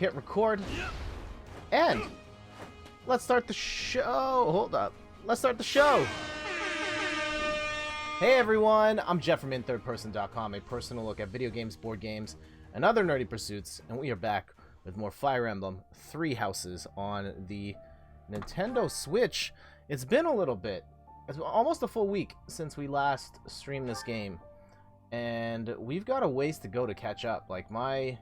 hit record, and let's start the show. Hold up. Let's start the show. Hey everyone, I'm Jeff from InThirdPerson.com, a personal look at video games, board games, and other nerdy pursuits, and we are back with more Fire Emblem 3 Houses on the Nintendo Switch. It's been a little bit. It's almost a full week since we last streamed this game, and we've got a ways to go to catch up. Like, my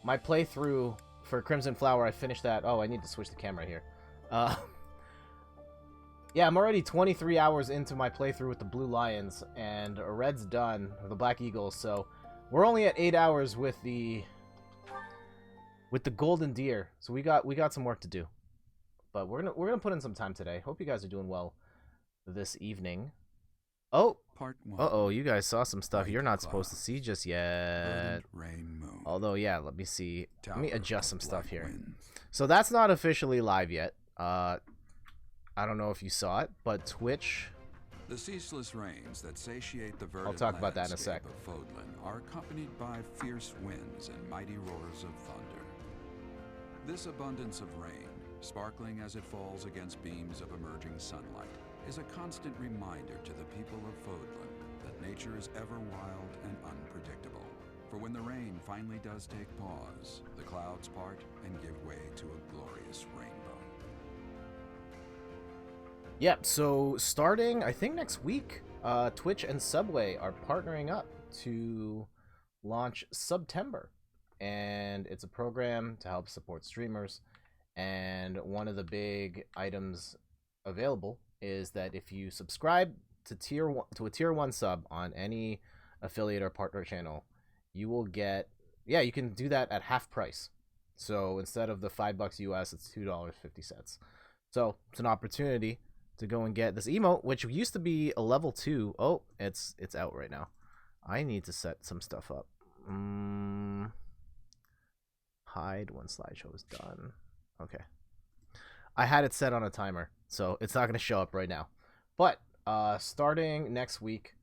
playthrough for Crimson Flower, I finished that. Oh, I need to switch the camera here. Yeah, I'm already 23 hours into my playthrough with the Blue Lions, and Red's done, or the Black Eagles, so we're only at 8 hours with the Golden Deer, so we got some work to do. But we're gonna put in some time today. Hope you guys are doing well this evening. Oh, Part 1. uh-oh, you guys saw some stuff you're not supposed to see just yet. Rain, moon. Although, yeah, let me see. Let me adjust some stuff here. Winds. So that's not officially live yet. I don't know if you saw it, but Twitch... The ceaseless rains that satiate the verdant I'll talk about that in a sec. landscape of Fodlan are accompanied by fierce winds and mighty roars of thunder. This abundance of rain, sparkling as it falls against beams of emerging sunlight, is a constant reminder to the people of Fodlan that nature is ever wild and unpredictable. For when the rain finally does take pause, the clouds part and give way to a glorious rainbow. Yep, so starting, I think next week, Twitch and Subway are partnering up to launch Subtember. And it's a program to help support streamers. And one of the big items available is that if you subscribe to a tier 1 sub on any affiliate or partner channel, you will get, yeah, you can do that at half price. So instead of the $5 US, it's $2.50. So it's an opportunity to go and get this emote, which used to be a level 2. Oh, it's out right now. I need to set some stuff up. Hide when slideshow is done. Okay. I had it set on a timer, so it's not going to show up right now. But starting next week,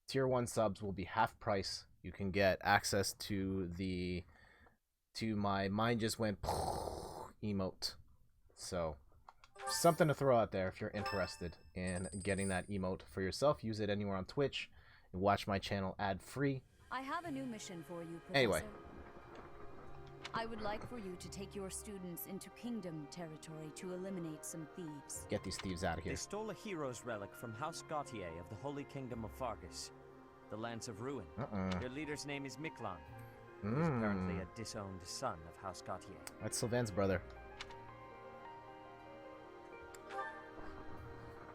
tier 1 subs will be half price. You can get access to my mine just went emote. So something to throw out there if you're interested in getting that emote for yourself. Use it anywhere on Twitch and watch my channel ad-free. I have a new mission for you, Professor. Anyway. I would like for you to take your students into Kingdom territory to eliminate some thieves. Get these thieves out of here. They stole a hero's relic from House Gautier of the Holy Kingdom of Fargus, the Lance of Ruin. Their leader's name is Miklan, who is apparently a disowned son of House Gautier. That's Sylvain's brother.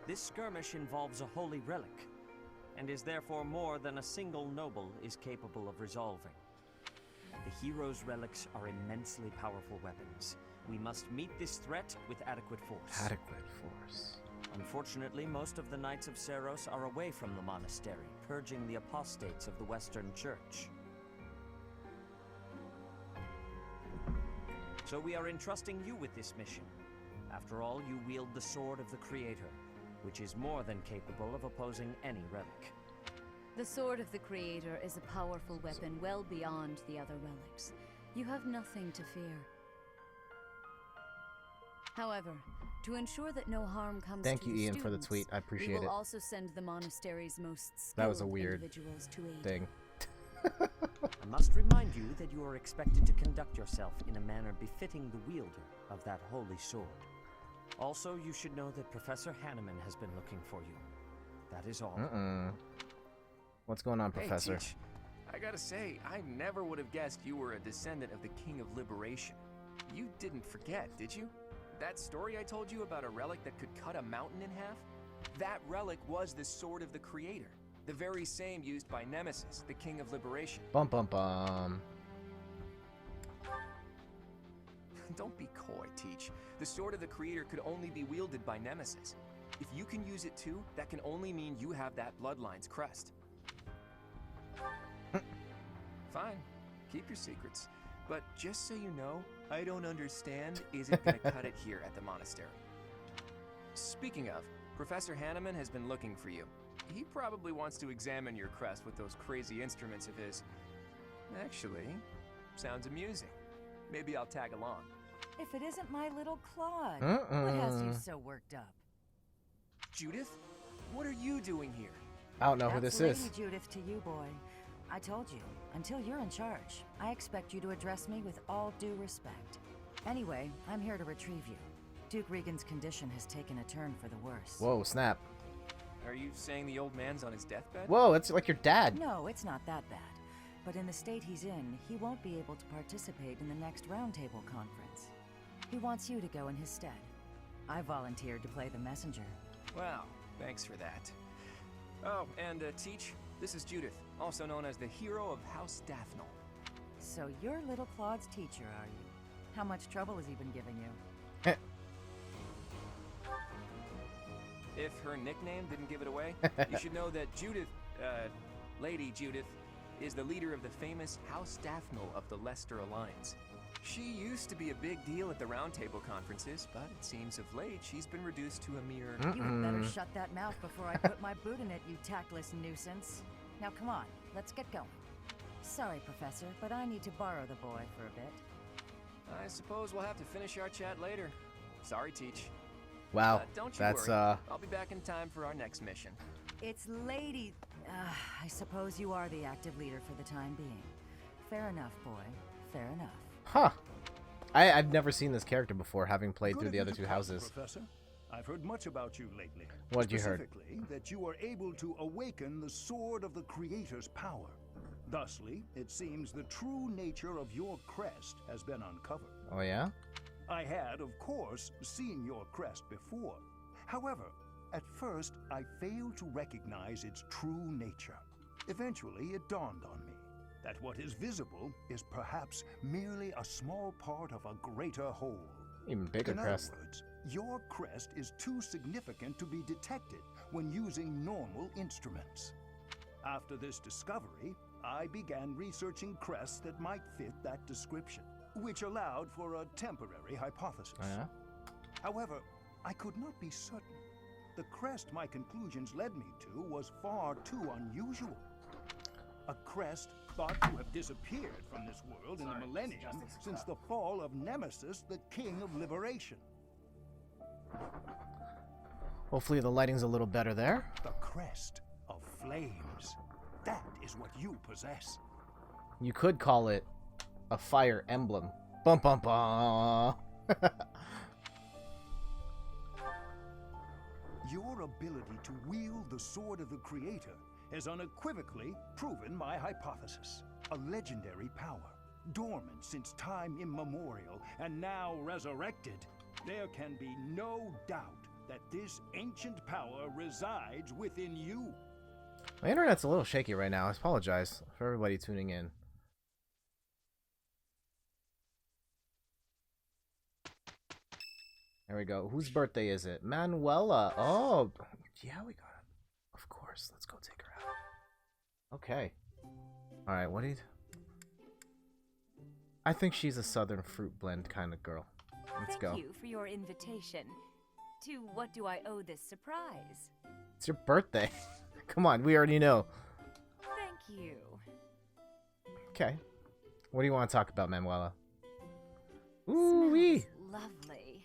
This skirmish involves a holy relic, and is therefore more than a single noble is capable of resolving. The hero's relics are immensely powerful weapons. We must meet this threat with adequate force. Adequate force. Unfortunately, most of the Knights of Seiros are away from the monastery, purging the apostates of the Western Church. So we are entrusting you with this mission. After all, you wield the Sword of the Creator, which is more than capable of opposing any relic. The Sword of the Creator is a powerful weapon well beyond the other relics. You have nothing to fear. However, to ensure that no harm comes Thank to you, the Ian, for the students, tweet. I appreciate we will it. also send the monastery's most skilled That was a weird individuals to aid. thing. I must remind you that you are expected to conduct yourself in a manner befitting the wielder of that holy sword. Also, you should know that Professor Hanneman has been looking for you. That is all. What's going on, Professor? Hey, Teach. I gotta say, I never would have guessed you were a descendant of the King of Liberation. You didn't forget, did you? That story I told you about a relic that could cut a mountain in half? That relic was the Sword of the Creator, the very same used by Nemesis, the King of Liberation. Bum bum bum. Don't be coy, Teach. The Sword of the Creator could only be wielded by Nemesis. If you can use it too, that can only mean you have that Bloodline's crest. Fine, keep your secrets. But just so you know, I don't understand isn't gonna cut it here at the monastery. Speaking of, Professor Hanneman has been looking for you. He probably wants to examine your crest with those crazy instruments of his. Actually, sounds amusing. Maybe I'll tag along. If it isn't my little Claude, Mm-mm. what has you so worked up? Judith, what are you doing here? I don't know who That's this is. Lady Judith to you, boy. I told you, until you're in charge, I expect you to address me with all due respect. Anyway, I'm here to retrieve you. Duke Regan's condition has taken a turn for the worse. Whoa, snap. Are you saying the old man's on his deathbed? Whoa, it's like your dad. No, it's not that bad. But in the state he's in, he won't be able to participate in the next roundtable conference. He wants you to go in his stead. I volunteered to play the messenger. Wow, thanks for that. Oh, and Teach, this is Judith, also known as the hero of House Gautier. So you're little Claude's teacher, are you? How much trouble has he been giving you? If her nickname didn't give it away, you should know that Judith, Lady Judith, is the leader of the famous House Gautier of the Leicester Alliance. She used to be a big deal at the roundtable conferences, but it seems of late she's been reduced to a mere... You had better shut that mouth before I put my boot in it, you tactless nuisance. Now come on, let's get going. Sorry, Professor, but I need to borrow the boy for a bit. I suppose we'll have to finish our chat later. Sorry, Teach. Wow, Don't you that's worry. I'll be back in time for our next mission. It's Lady... I suppose you are the active leader for the time being. Fair enough, boy. Fair enough. Huh. I've never seen this character before, having played Good through of the you other to two come, houses. Professor. I've heard much about you lately. What'd you heard? Specifically, that you are able to awaken the sword of the Creator's power. Thusly, it seems the true nature of your crest has been uncovered. Oh, yeah? I had, of course, seen your crest before. However, at first, I failed to recognize its true nature. Eventually, it dawned on me that what is visible is perhaps merely a small part of a greater whole. Even bigger In crest. other words, your crest is too significant to be detected when using normal instruments. After this discovery, I began researching crests that might fit that description, which allowed for a temporary hypothesis. Oh, yeah? However, I could not be certain. The crest my conclusions led me to was far too unusual. A crest thought to have disappeared from this world in a millennium since the fall of Nemesis, the King of Liberation. Hopefully the lighting's a little better there. The crest of flames. That is what you possess. You could call it a fire emblem. Bum bum bum. Your ability to wield the sword of the Creator has unequivocally proven my hypothesis. A legendary power, dormant since time immemorial, and now resurrected. There can be no doubt that this ancient power resides within you. My internet's a little shaky right now. I apologize for everybody tuning in. There we go. Whose birthday is it? Manuela. Oh, yeah, we got it. Of course. Let's go take her out. Okay. All right, what do you... I think she's a southern fruit blend kind of girl. Let's go. Thank you for your invitation. To what do I owe this surprise? It's your birthday. Come on, we already know. Thank you. Okay. What do you want to talk about, Manuela? Ooh-wee. Smells lovely.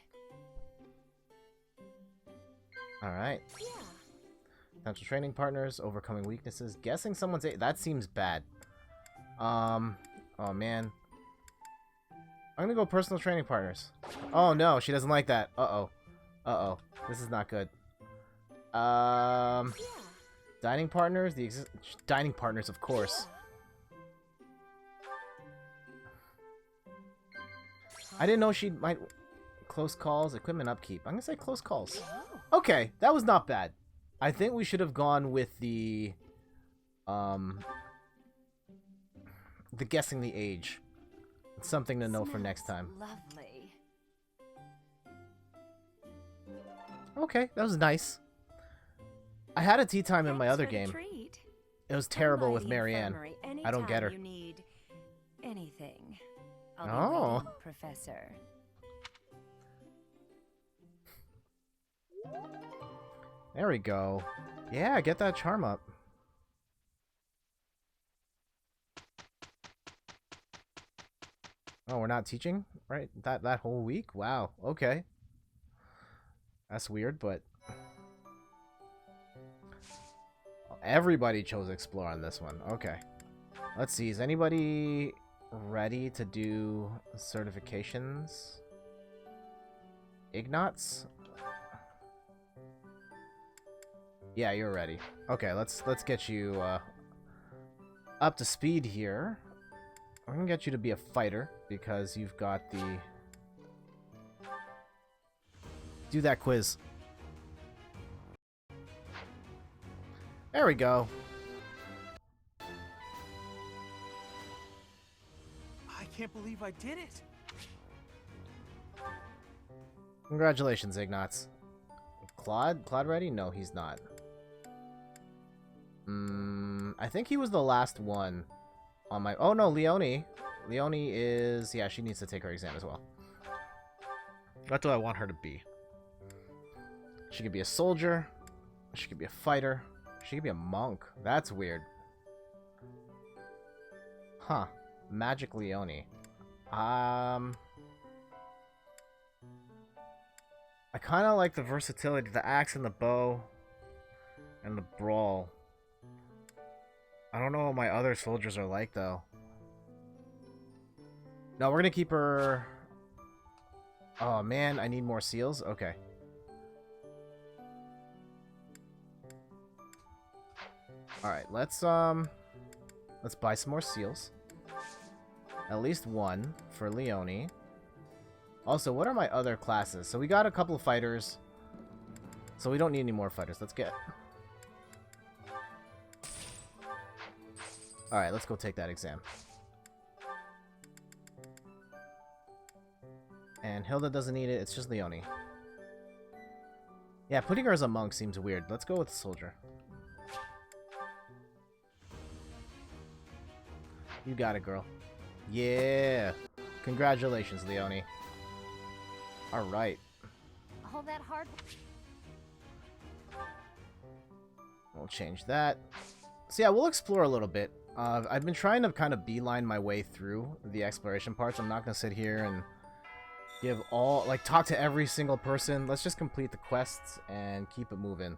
All right. Yeah. Potential training partners, overcoming weaknesses, guessing someone's age. That seems bad. Oh man. I'm gonna go personal training partners. Oh no, she doesn't like that. Uh-oh. Uh-oh. This is not good. Yeah. Dining partners? Dining partners, of course. I didn't know she might... Close calls, equipment upkeep. I'm gonna say close calls. Okay, that was not bad. I think we should have gone with the guessing the age. It's something to know for next time. Lovely. Okay, that was nice. I had a tea time in my Thanks other for the game. treat. It was terrible Come by with the Marianne. infirmary I don't get her. anytime You need anything. I'll Oh. be waiting, Professor. There we go. Yeah, get that charm up. Oh, we're not teaching, right? That whole week? Wow. Okay. That's weird, but everybody chose explore on this one. Okay. Let's see. Is anybody ready to do certifications? Ignatz? Yeah, you're ready. Okay, let's get you up to speed here. I'm gonna get you to be a fighter because you've got the... Do that quiz. There we go. I can't believe I did it. Congratulations, Ignatz. Claude ready? No, he's not. I think he was the last one on my... Oh, no, Leonie. Leonie is... Yeah, she needs to take her exam as well. That's what I want her to be. She could be a soldier. She could be a fighter. She could be a monk. That's weird. Huh. Magic Leonie. I kind of like the versatility, the axe and the bow, and the brawl. I don't know what my other soldiers are like, though. No, we're gonna keep her... Oh, man, I need more seals? Okay. Alright, let's buy some more seals. At least one for Leonie. Also, what are my other classes? So we got a couple of fighters. So we don't need any more fighters. Let's get... Alright, let's go take that exam. And Hilda doesn't need it. It's just Leonie. Yeah, putting her as a monk seems weird. Let's go with the soldier. You got it, girl. Yeah! Congratulations, Leonie. Alright. All that hard. We'll change that. So yeah, we'll explore a little bit. I've been trying to kind of beeline my way through the exploration parts. I'm not going to sit here and give all... Like, talk to every single person. Let's just complete the quests and keep it moving.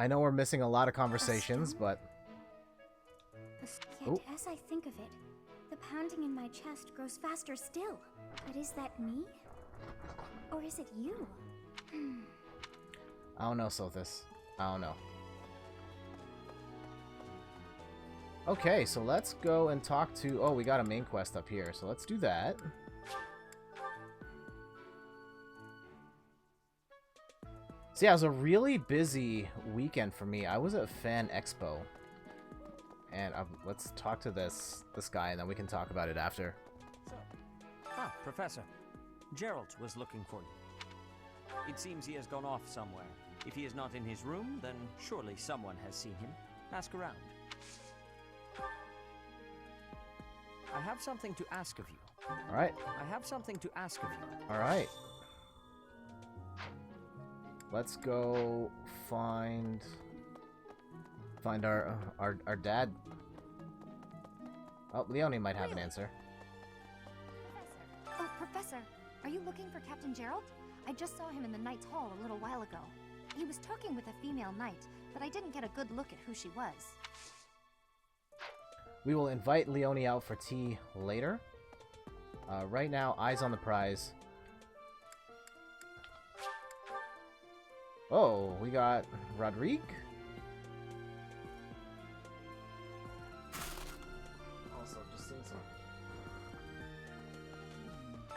I know we're missing a lot of conversations, but... Yet, as I think of it, the pounding in my chest grows faster still. But is that me? Or is it you? I don't know, Sothis. I don't know. Okay, so let's go and talk to... Oh, we got a main quest up here, so let's do that. So yeah, it was a really busy weekend for me. I was at Fan Expo. And let's talk to this guy, and then we can talk about it after. Ah, Professor. Gerald was looking for you. It seems he has gone off somewhere. If he is not in his room, then surely someone has seen him. Ask around. I have something to ask of you. Alright. I have something to ask of you. Alright. Let's go find our dad. Oh, Leonie might have an answer. Oh, Professor, are you looking for Captain Gerald? I just saw him in the Knight's Hall a little while ago. He was talking with a female knight, but I didn't get a good look at who she was. We will invite Leonie out for tea later. Right now, eyes on the prize. Oh, we got Rodrigue. Also, just seeing some.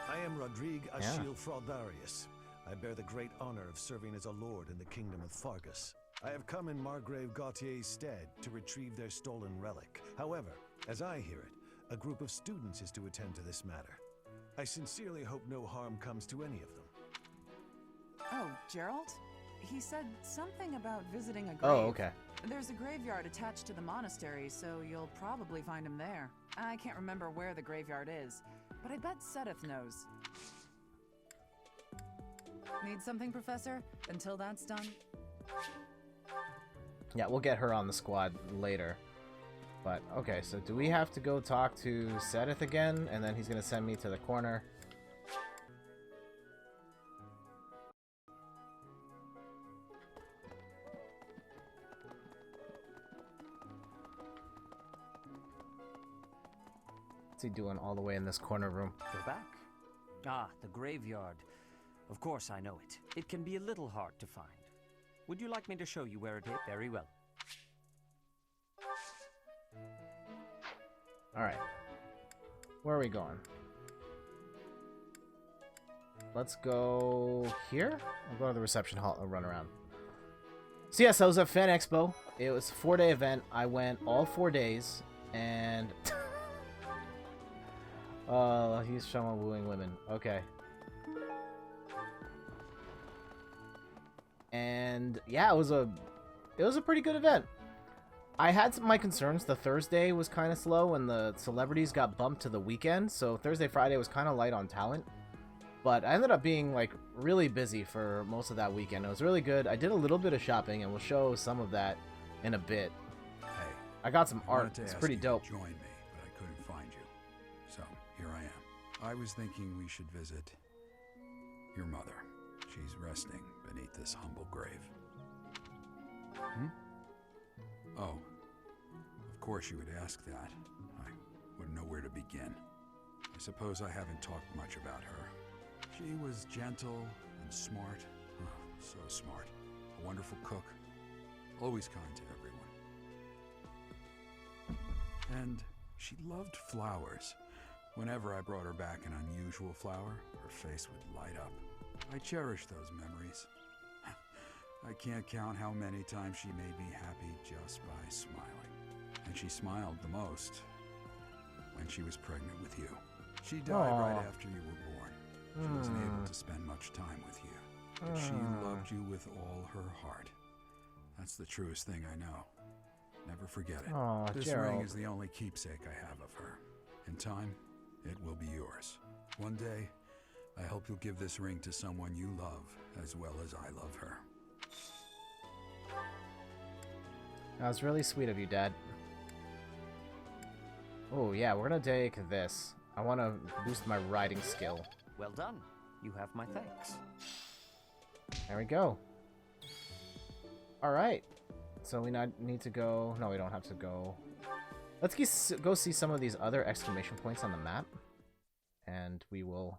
I am Rodrigue Achille Fraudarius. I bear the great honor of serving as a lord in the kingdom of Fargus. I have come in Margrave Gautier's stead to retrieve their stolen relic. However, as I hear it, a group of students is to attend to this matter. I sincerely hope no harm comes to any of them. Oh, Gerald? He said something about visiting a grave. Oh, okay. There's a graveyard attached to the monastery, so you'll probably find him there. I can't remember where the graveyard is, but I bet Sedith knows. Need something, Professor? Until that's done? Yeah, we'll get her on the squad later. But, okay, so do we have to go talk to Sedith again? And then he's gonna send me to the corner. What's he doing all the way in this corner room? We're back. Ah, the graveyard. Of course I know it. It can be a little hard to find. Would you like me to show you where it is? Very well. Alright. Where are we going? Let's go here? I'll go to the reception hall and run around. So yes, I was at Fan Expo. It was a 4-day event. I went all 4 days, and... he's someone wooing women. Okay. And yeah, it was a pretty good event. I had my concerns. The Thursday was kind of slow, and the celebrities got bumped to the weekend. So Thursday, Friday was kind of light on talent. But I ended up being like really busy for most of that weekend. It was really good. I did a little bit of shopping, and we'll show some of that in a bit. Hey, I got some art. It's pretty dope. Join me, but I couldn't find you. So here I am. I was thinking we should visit your mother. She's resting beneath this humble grave. Oh, of course you would ask that. I wouldn't know where to begin. I suppose I haven't talked much about her. She was gentle and smart. Oh, so smart. A wonderful cook. Always kind to everyone. And she loved flowers. Whenever I brought her back an unusual flower, her face would light up. I cherish those memories. I can't count how many times she made me happy just by smiling. And she smiled the most when she was pregnant with you. She died right after you were born. She wasn't able to spend much time with you. But she loved you with all her heart. That's the truest thing I know. Never forget it. This ring is the only keepsake I have of her. In time, it will be yours. One day, I hope you'll give this ring to someone you love as well as I love her. That was really sweet of you, Dad. Oh, yeah, we're gonna take this. I want to boost my riding skill. Well done. You have my thanks. There we go. Alright. So we need to go... No, we don't have to go... Let's go see some of these other exclamation points on the map. And we will...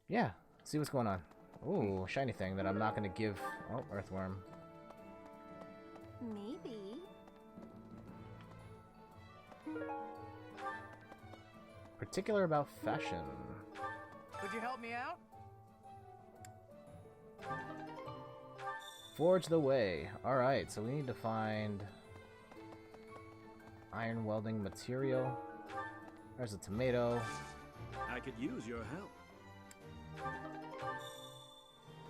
Yeah, see what's going on. Ooh, shiny thing that I'm not going to give... Oh, earthworm. Maybe. Particular about fashion. Could you help me out? Forge the way. Alright, so we need to find iron welding material. There's a tomato. I could use your help.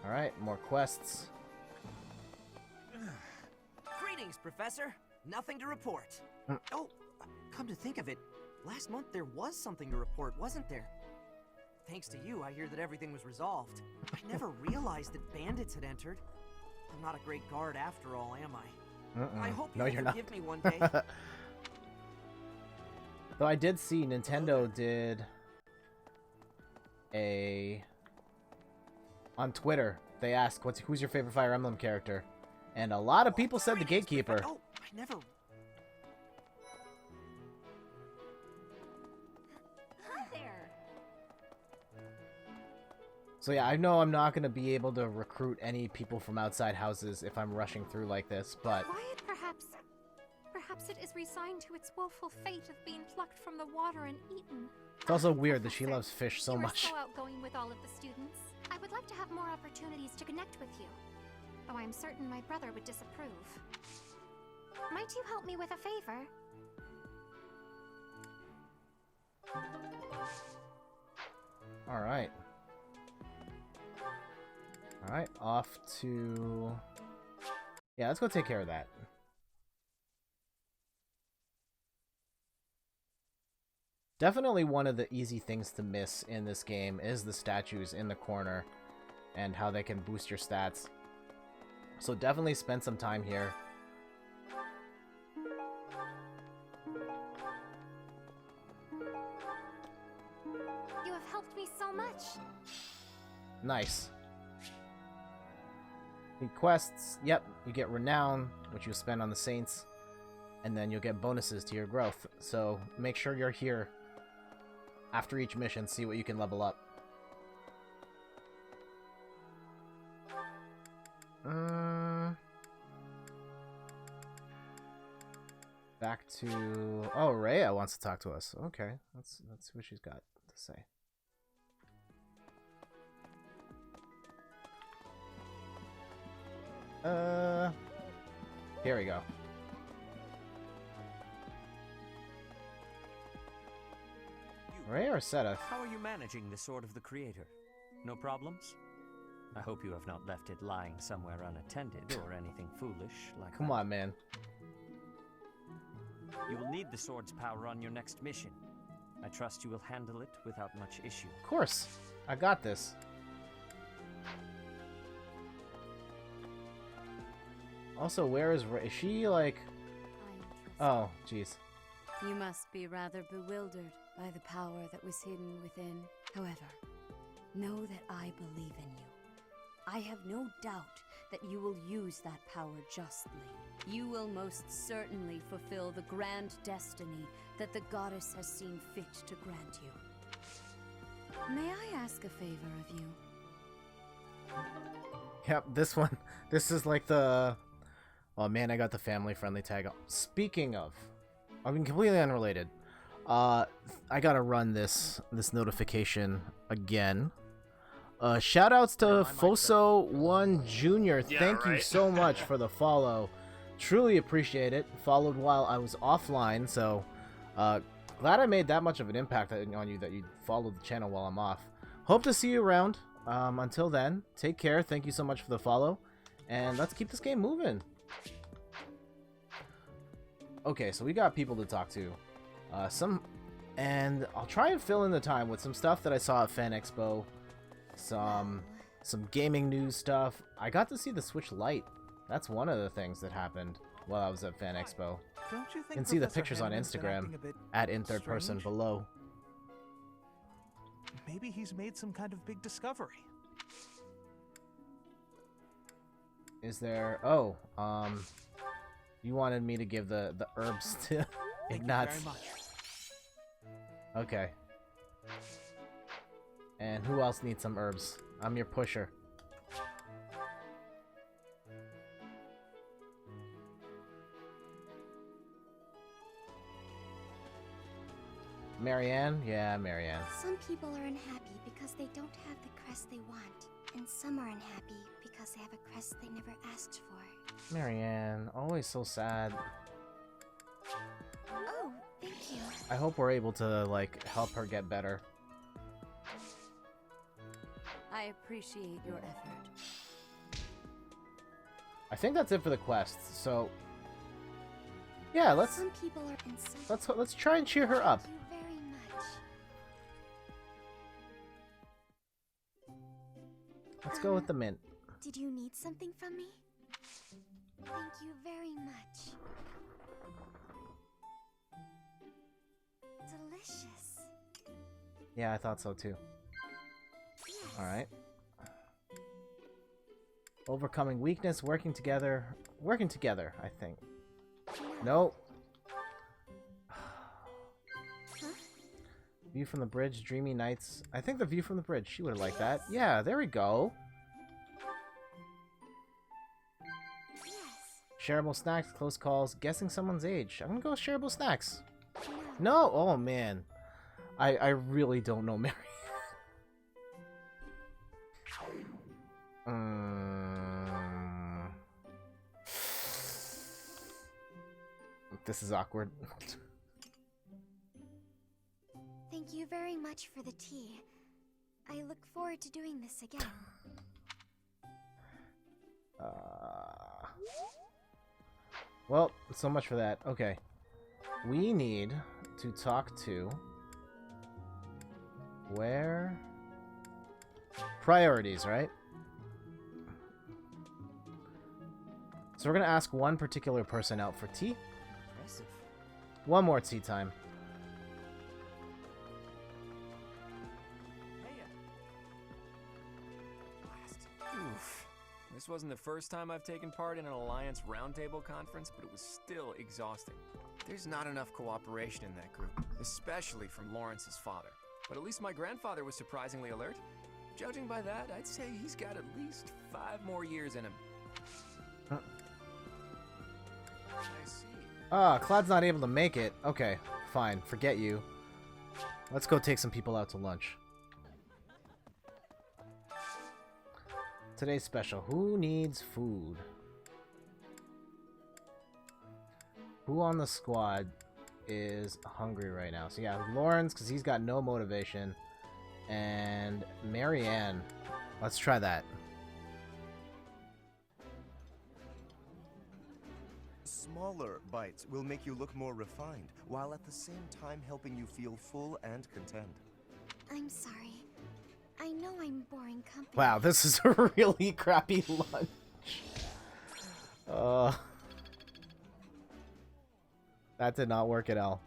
Alright, more quests. Greetings, Professor. Nothing to report. Oh, come to think of it, last month there was something to report, wasn't there? Thanks to you, I hear that everything was resolved. I never realized that bandits had entered. I'm not a great guard after all, am I? I hope you'll forgive me one day. Though I did see Nintendo did a... On Twitter, they asked, who's your favorite Fire Emblem character? And a lot of people said the Gatekeeper. Oh, I never... Hi there. So yeah, I know I'm not going to be able to recruit any people from outside houses if I'm rushing through like this, but... Quiet, perhaps. Perhaps it is resigned to its woeful fate of being plucked from the water and eaten. It's also weird that she loves fish so much. You are so outgoing with all of the students. I would like to have more opportunities to connect with you, though I am certain my brother would disapprove. Might you help me with a favor? Alright. Alright, off to... Yeah, let's go take care of that. Definitely one of the easy things to miss in this game is the statues in the corner and how they can boost your stats. So definitely spend some time here. helped me so much. Nice. The quests, yep, you get renown, which you spend on the saints, and then you'll get bonuses to your growth. So make sure you're here after each mission, see what you can level up. Back to... Oh, Rhea wants to talk to us. Okay, let's see what she's got to say. Here we go. Rhea or Seteth? How are you managing the Sword of the Creator? No problems? I hope you have not left it lying somewhere unattended or anything foolish like Come on, man. You will need the sword's power on your next mission. I trust you will handle it without much issue. Of course. I got this. Also, where is Rhea? Is she like... Oh, jeez. You must be rather bewildered by the power that was hidden within. However, know that I believe in you. I have no doubt that you will use that power justly. You will most certainly fulfill the grand destiny that the goddess has seen fit to grant you. May I ask a favor of you? Yep, this one. This is like the... Oh man, I got the family-friendly tag. Speaking of... I mean, completely unrelated. I gotta run this notification again. Shoutouts to Foso1 Jr. Yeah, Thank you right. so much for the follow. Truly appreciate it. Followed while I was offline, so glad I made that much of an impact on you that you followed the channel while I'm off. Hope to see you around. Until then, take care. Thank you so much for the follow, and let's keep this game moving. Okay, so we got people to talk to. And I'll try and fill in the time with some stuff that I saw at Fan Expo. Some gaming news stuff. I got to see the Switch Lite. That's one of the things that happened while I was at Fan Expo. Don't you think You can see the Professor pictures on Hammond's been Instagram acting a bit at in third person strange? below. Maybe he's made some kind of big discovery. Is there... Oh, you wanted me to give the herbs to Thank you Ignatz. very much. Okay. And who else needs some herbs? I'm your pusher. Marianne? Yeah, Marianne. Some people are unhappy because they don't have the crest they want, and some are unhappy because they have a crest they never asked for. Marianne, always so sad. Oh, thank you. I hope we're able to, like, help her get better. I appreciate your effort. I think that's it for the quests, so... Yeah, let's Some people are and some let's try and cheer her up. Thank you very much. Let's go with the mint. Did you need something from me? Thank you very much. Delicious. Yeah, I thought so too. Yes. Alright. Overcoming weakness, working together. Working together, I think. No. Nope. View from the bridge, dreamy nights. I think the view from the bridge. She would have liked that. Yeah, there we go. Yes. Shareable snacks, close calls, guessing someone's age. I'm gonna go with shareable snacks. No. No! Oh, man. I really don't know Mary. This is awkward. Thank you very much for the tea. I look forward to doing this again. Well, so much for that. Okay. We need to talk to... Where? Priorities, right? So we're gonna ask one particular person out for tea. Impressive. One more tea time. This wasn't the first time I've taken part in an Alliance Roundtable conference, but it was still exhausting. There's not enough cooperation in that group, especially from Lawrence's father. But at least my grandfather was surprisingly alert. Judging by that, I'd say he's got at least 5 more years in him. Huh. I see. Ah, Cloud's not able to make it. Okay, fine. Forget you. Let's go take some people out to lunch. Today's special. Who needs food? Who on the squad is hungry right now? So yeah, Lawrence, because he's got no motivation. And Marianne. Let's try that. Smaller bites will make you look more refined, while at the same time helping you feel full and content. I'm sorry. I know I'm boring company. Wow, this is a really crappy lunch. That did not work at all.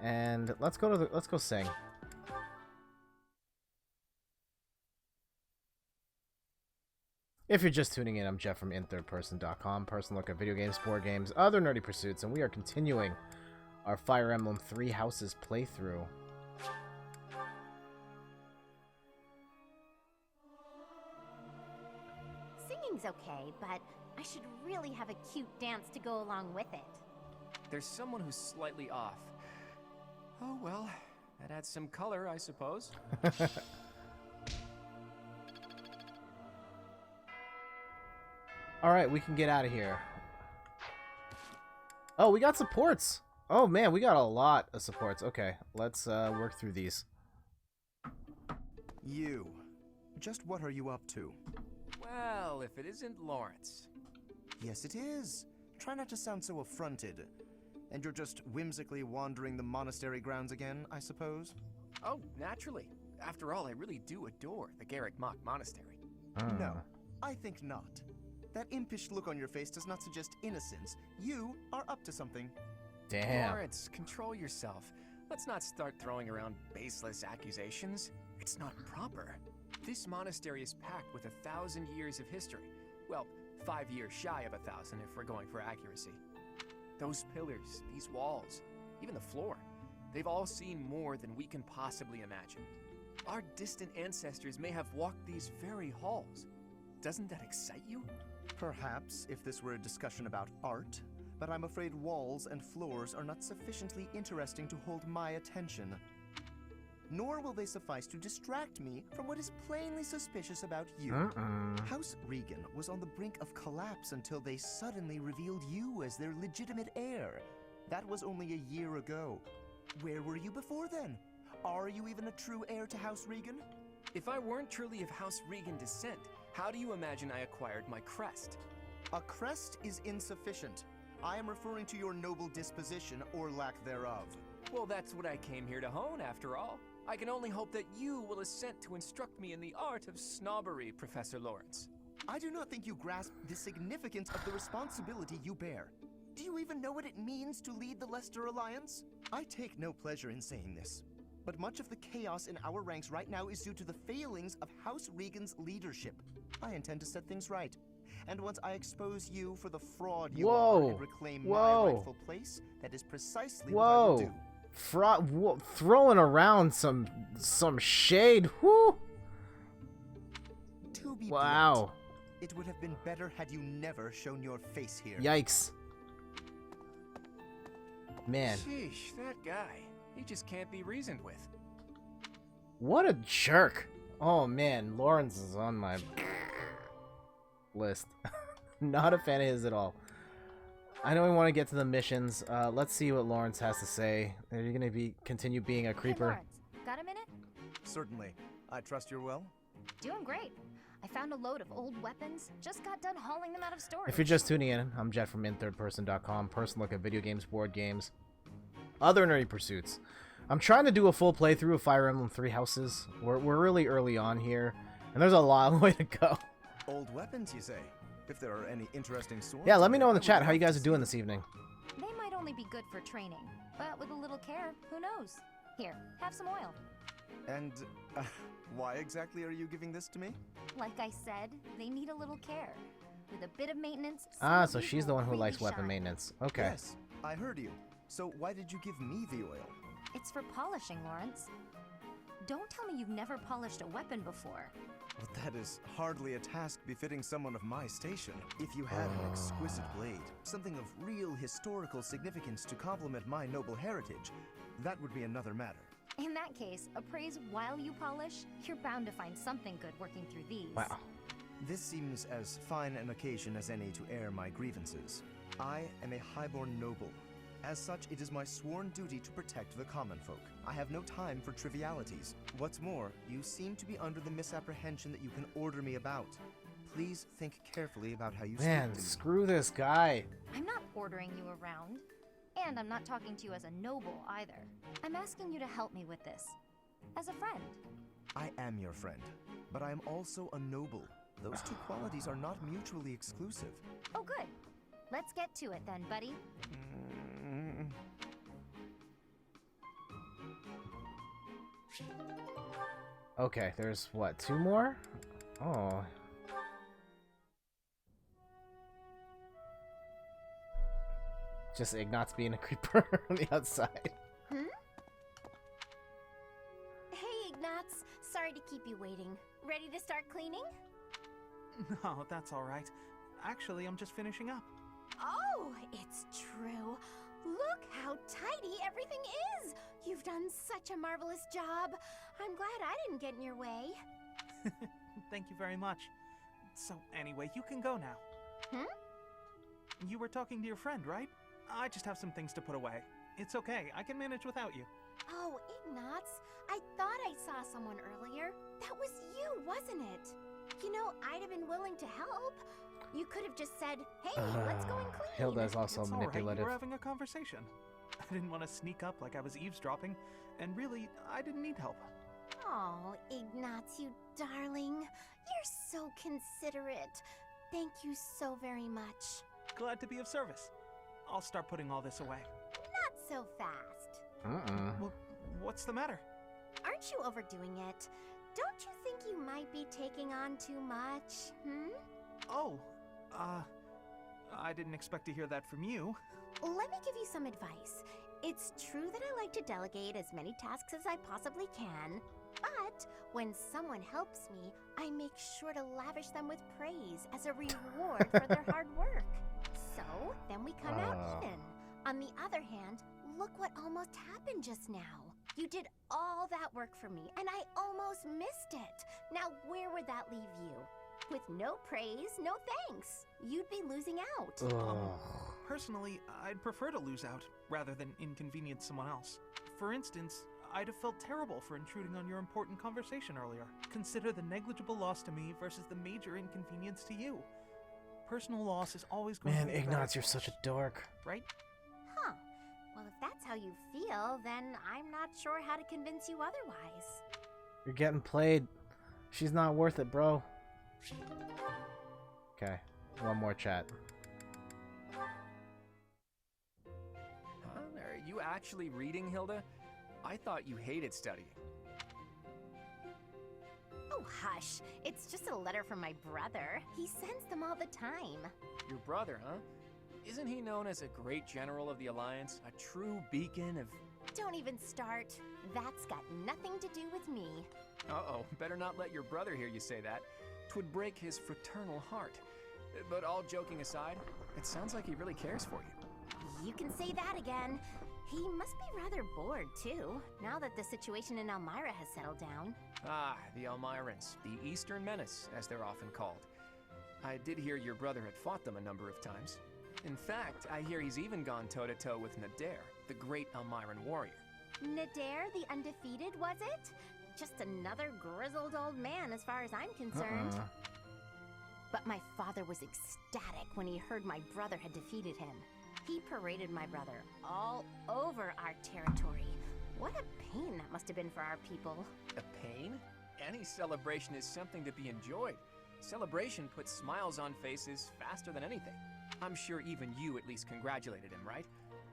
And let's go sing. If you're just tuning in, I'm Jeff from inthirdperson.com, personal look at video games, board games, other nerdy pursuits, and we are continuing our Fire Emblem Three Houses playthrough. Singing's okay, but I should really have a cute dance to go along with it. There's someone who's slightly off. Oh well, that adds some color, I suppose. Alright, we can get out of here. Oh, we got supports! Oh man, we got a lot of supports. Okay, let's work through these. You. Just what are you up to? Well, if it isn't Lawrence. Yes, it is. Try not to sound so affronted. And you're just whimsically wandering the monastery grounds again, I suppose? Oh, naturally. After all, I really do adore the Garrick Mach Monastery. No, I think not. That impish look on your face does not suggest innocence. You are up to something. Damn. Lawrence, control yourself. Let's not start throwing around baseless accusations. It's not proper. This monastery is packed with 1,000 years of history. Well, 5 years shy of 1,000 if we're going for accuracy. Those pillars, these walls, even the floor, they've all seen more than we can possibly imagine. Our distant ancestors may have walked these very halls. Doesn't that excite you? Perhaps if this were a discussion about art, but I'm afraid walls and floors are not sufficiently interesting to hold my attention. Nor will they suffice to distract me from what is plainly suspicious about you. House Regan was on the brink of collapse until they suddenly revealed you as their legitimate heir. That was only a year ago. Where were you before then? Are you even a true heir to House Regan? If I weren't truly of House Regan descent, how do you imagine I acquired my crest? A crest is insufficient. I am referring to your noble disposition or lack thereof. Well, that's what I came here to hone, after all. I can only hope that you will assent to instruct me in the art of snobbery, Professor Lawrence. I do not think you grasp the significance of the responsibility you bear. Do you even know what it means to lead the Leicester Alliance? I take no pleasure in saying this, but much of the chaos in our ranks right now is due to the failings of House Regan's leadership. I intend to set things right. And once I expose you for the fraud you are and reclaim my rightful place, that is precisely what I will do. Throwing around some shade. Whoo! To be wow. blunt, it would have been better had you never shown your face here. Yikes. Man. Sheesh, that guy. He just can't be reasoned with. What a jerk. Oh man, Lawrence is on my list. Not a fan of his at all. I know we want to get to the missions. Let's see what Lawrence has to say. Are you going to continue being a creeper? Hey, Lawrence, got a minute? Certainly. I trust you're well? Doing great. I found a load of old weapons. Just got done hauling them out of storage. If you're just tuning in, I'm Jet from inthirdperson.com. Personal look at video games, board games, other nerdy pursuits. I'm trying to do a full playthrough of Fire Emblem Three Houses. We're really early on here, and there's a long way to go. Old weapons, you say? If there are any interesting swords. Yeah, let me know in the chat how you guys are doing this evening. They might only be good for training, but with a little care, who knows? Here, have some oil. And why exactly are you giving this to me? Like I said, they need a little care. With a bit of maintenance. Ah, so she's the one who likes weapon maintenance. Okay. Yes, I heard you. So why did you give me the oil? It's for polishing, Lawrence. Don't tell me you've never polished a weapon before. Well, that is hardly a task befitting someone of my station. If you had an exquisite blade, something of real historical significance to complement my noble heritage, that would be another matter. In that case, appraise while you polish. You're bound to find something good working through these. Wow. This seems as fine an occasion as any to air my grievances. I am a highborn noble. As such, it is my sworn duty to protect the common folk. I have no time for trivialities. What's more, you seem to be under the misapprehension that you can order me about. Please think carefully about how you speak to me. Man, screw this guy. I'm not ordering you around. And I'm not talking to you as a noble either. I'm asking you to help me with this. As a friend. I am your friend, but I am also a noble. Those two qualities are not mutually exclusive. Oh, good. Let's get to it then, buddy. Okay, there's what, 2 more? Oh. Just Ignatz being a creeper on the outside. Hmm? Hey, Ignatz. Sorry to keep you waiting. Ready to start cleaning? No, that's all right. Actually, I'm just finishing up. Oh, it's true. Look how tidy everything is. You've done such a marvelous job. I'm glad I didn't get in your way. Thank you very much. So anyway, you can go now. Hmm? You were talking to your friend, right? I just have some things to put away. It's okay, I can manage without you. Oh, Ignatz, I thought I saw someone earlier. That was you, wasn't it? You know, I'd have been willing to help. You could have just said, hey, let's go and clean. Hilda's also It's all right, manipulative. you were having a conversation. I didn't want to sneak up like I was eavesdropping, and really, I didn't need help. Oh, Ignatz, you darling. You're so considerate. Thank you so very much. Glad to be of service. I'll start putting all this away. Not so fast. Well, what's the matter? Aren't you overdoing it? Don't you think you might be taking on too much, hmm? Oh, I didn't expect to hear that from you. Let me give you some advice. It's true that I like to delegate as many tasks as I possibly can, but when someone helps me, I make sure to lavish them with praise as a reward for their hard work. So, then we come out even. On the other hand, look what almost happened just now. You did all that work for me, and I almost missed it. Now, where would that leave you? With no praise, no thanks. You'd be losing out. Personally, I'd prefer to lose out, rather than inconvenience someone else. For instance, I'd have felt terrible for intruding on your important conversation earlier. Consider the negligible loss to me versus the major inconvenience to you. Personal loss is always going to be Ignatz, you're such a dork. Right? Huh. Well, if that's how you feel, then I'm not sure how to convince you otherwise. You're getting played. She's not worth it, bro. Okay, one more chat. Are you actually reading, Hilda? I thought you hated studying. Oh, hush. It's just a letter from my brother. He sends them all the time. Your brother, huh? Isn't he known as a great general of the Alliance? A true beacon of... Don't even start. That's got nothing to do with me. Uh-oh, better not let your brother hear you say that. 'Twould break his fraternal heart. But all joking aside, it sounds like he really cares for you. You can say that again. He must be rather bored, too, now that the situation in Elmira has settled down. Ah, the Elmirans, the Eastern Menace, as they're often called. I did hear your brother had fought them a number of times. In fact, I hear he's even gone toe-to-toe with Nadir, the great Elmiran warrior. Nadir, the undefeated, was it? Just another grizzled old man as far as I'm concerned. But my father was ecstatic when he heard my brother had defeated him. He paraded my brother all over our territory. What a pain that must have been for our people. A pain? Any celebration is something to be enjoyed. Celebration puts smiles on faces faster than anything. I'm sure even you at least congratulated him, right?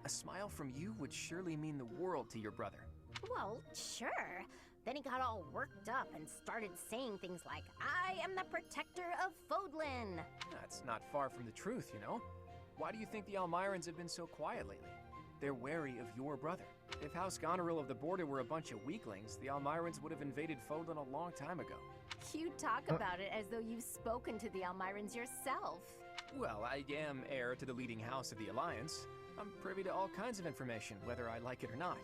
A smile from you would surely mean the world to your brother. Well, sure. Then he got all worked up and started saying things like, I am the protector of Fodlan. That's not far from the truth, you know? Why do you think the Almirans have been so quiet lately? They're wary of your brother. If House Gautier of the Border were a bunch of weaklings, the Almirans would have invaded Fodlan a long time ago. You talk about it as though you've spoken to the Almirans yourself. Well, I am heir to the leading house of the Alliance. I'm privy to all kinds of information, whether I like it or not.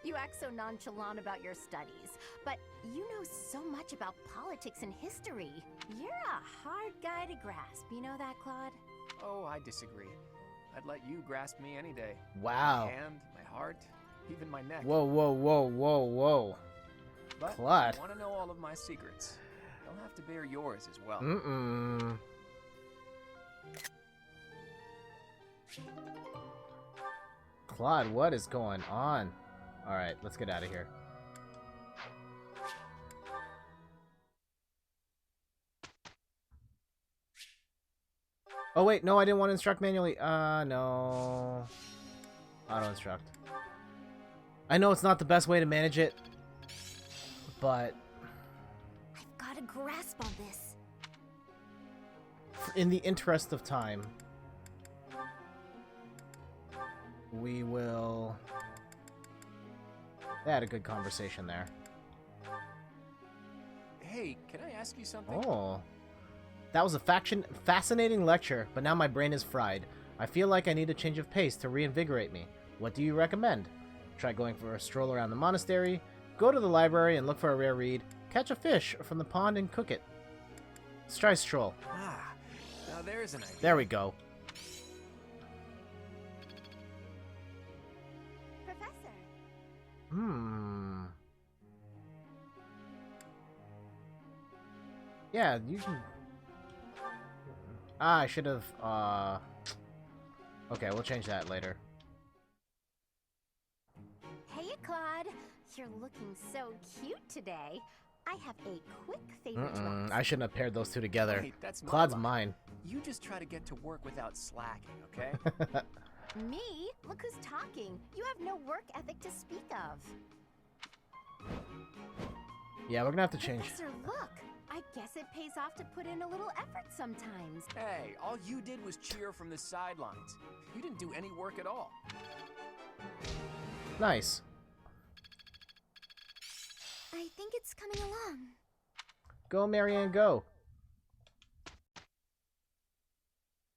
You act so nonchalant about your studies, but you know so much about politics and history. You're a hard guy to grasp, you know that, Claude? Oh, I disagree. I'd let you grasp me any day. Wow. My hand, my heart, even my neck. Whoa, whoa, whoa, whoa, whoa. But Claude. if you want to know all of my secrets, you'll have to bear yours as well. Claude, what is going on? Alright, let's get out of here. Oh wait, no, I didn't want to instruct manually. No. Auto instruct. I know it's not the best way to manage it, but I've got a grasp on this. in the interest of time, we will... They had a good conversation there. Hey, can I ask you something? Oh. That was a fascinating lecture, but now my brain is fried. I feel like I need a change of pace to reinvigorate me. What do you recommend? Try going for a stroll around the monastery, go to the library and look for a rare read, catch a fish from the pond and cook it. Let's try stroll. Ah, now there's an idea. There we go. Professor. Yeah, you can... Ah, I should have, Okay, we'll change that later. Hey, Claude. You're looking so cute today. I have a quick favor to ask. I shouldn't have paired those two together. Wait, that's Claude's line. mine. You just try to get to work without slacking, okay? Me? Look who's talking. You have no work ethic to speak of. Yeah, we're gonna have to change. Professor, look. I guess it pays off to put in a little effort sometimes. Hey, all you did was cheer from the sidelines. You didn't do any work at all. Nice. I think it's coming along. Go, Marianne, go.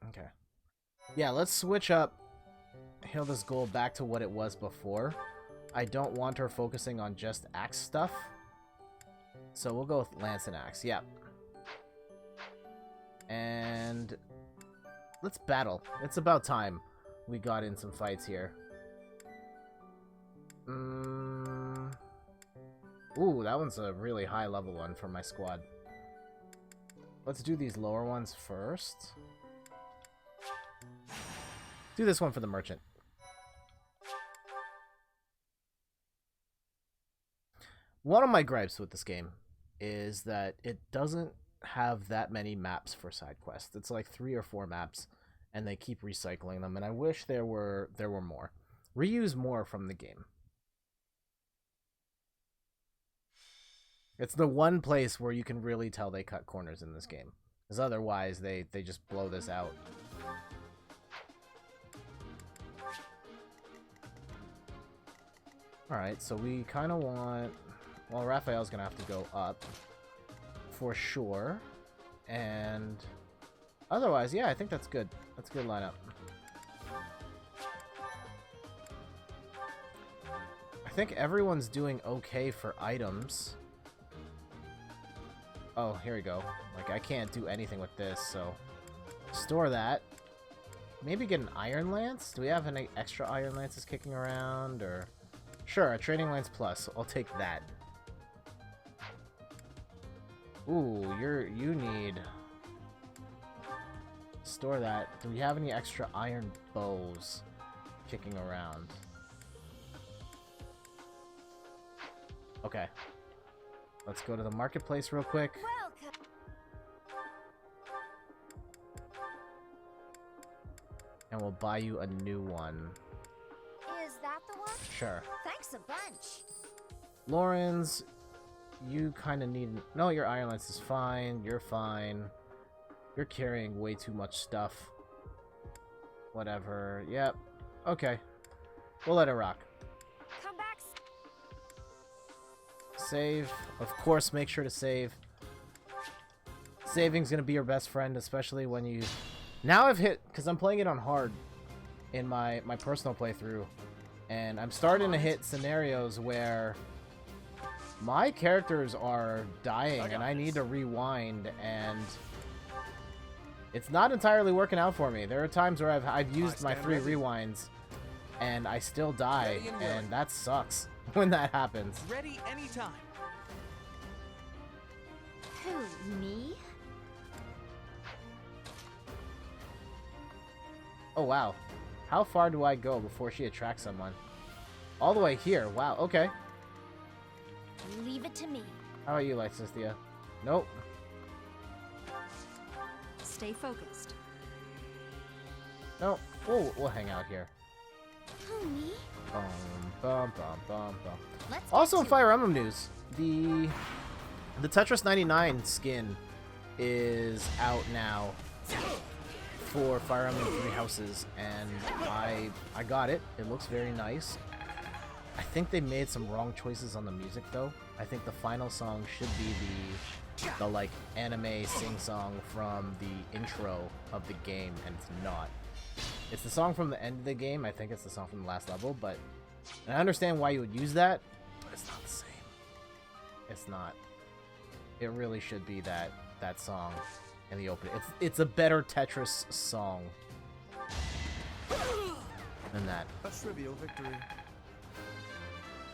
Okay. Yeah, let's switch up Hilda's goal back to what it was before. I don't want her focusing on just axe stuff. So we'll go with Lance and Axe, yep. And let's battle. It's about time we got in some fights here. Ooh, that one's a really high level one for my squad. Let's do these lower ones first. Do this one for the merchant. One of my gripes with this game is that it doesn't have that many maps for side quests. It's like 3 or 4 maps, and they keep recycling them, and I wish there were more. Reuse more from the game. It's the one place where you can really tell they cut corners in this game. Because otherwise, they just blow this out. Alright, so we kind of want... Well, Raphael's going to have to go up. For sure. And... Otherwise, yeah, I think that's good. That's a good lineup. I think everyone's doing okay for items. Oh, here we go. Like, I can't do anything with this, so... Store that. Maybe get an Iron Lance? Do we have any extra Iron Lances kicking around, or... Sure, a Training Lance Plus. I'll take that. Ooh, you need... Store that. Do we have any extra iron bows kicking around? Okay. Let's go to the marketplace real quick. Welcome. And we'll buy you a new one. Is that the one? Sure. Thanks a bunch. Lawrence, you kind of need... No, your Iron Lance is fine. You're fine. You're carrying way too much stuff. Whatever. Yep. Okay. We'll let it rock. Come back. Save. Of course, make sure to save. Saving's gonna be your best friend, especially when you... Now I've hit... Because I'm playing it on hard in my personal playthrough. And I'm starting to hit scenarios where my characters are dying and I need to rewind, and it's not entirely working out for me. There are times where I've used my 3 rewinds and I still die, and that sucks when that happens. Ready anytime. Who, me? Oh wow. How far do I go before she attracts someone? All the way here. Wow, okay. Leave it to me. How about you, Lysithia? Nope. Stay focused. Nope. We'll hang out here. Who, me? Bum, bum, bum, bum, bum. Let's Also, in get to Fire Emblem news, the Tetris 99 skin is out now for Fire Emblem 3 Houses, and I got it. It looks very nice. I think they made some wrong choices on the music, though. I think the final song should be the like anime sing song from the intro of the game, and it's not. It's the song from the end of the game. I think it's the song from the last level, but and I understand why you would use that, but it's not the same. It's not. It really should be that song in the opening. It's a better Tetris song than that. A trivial victory.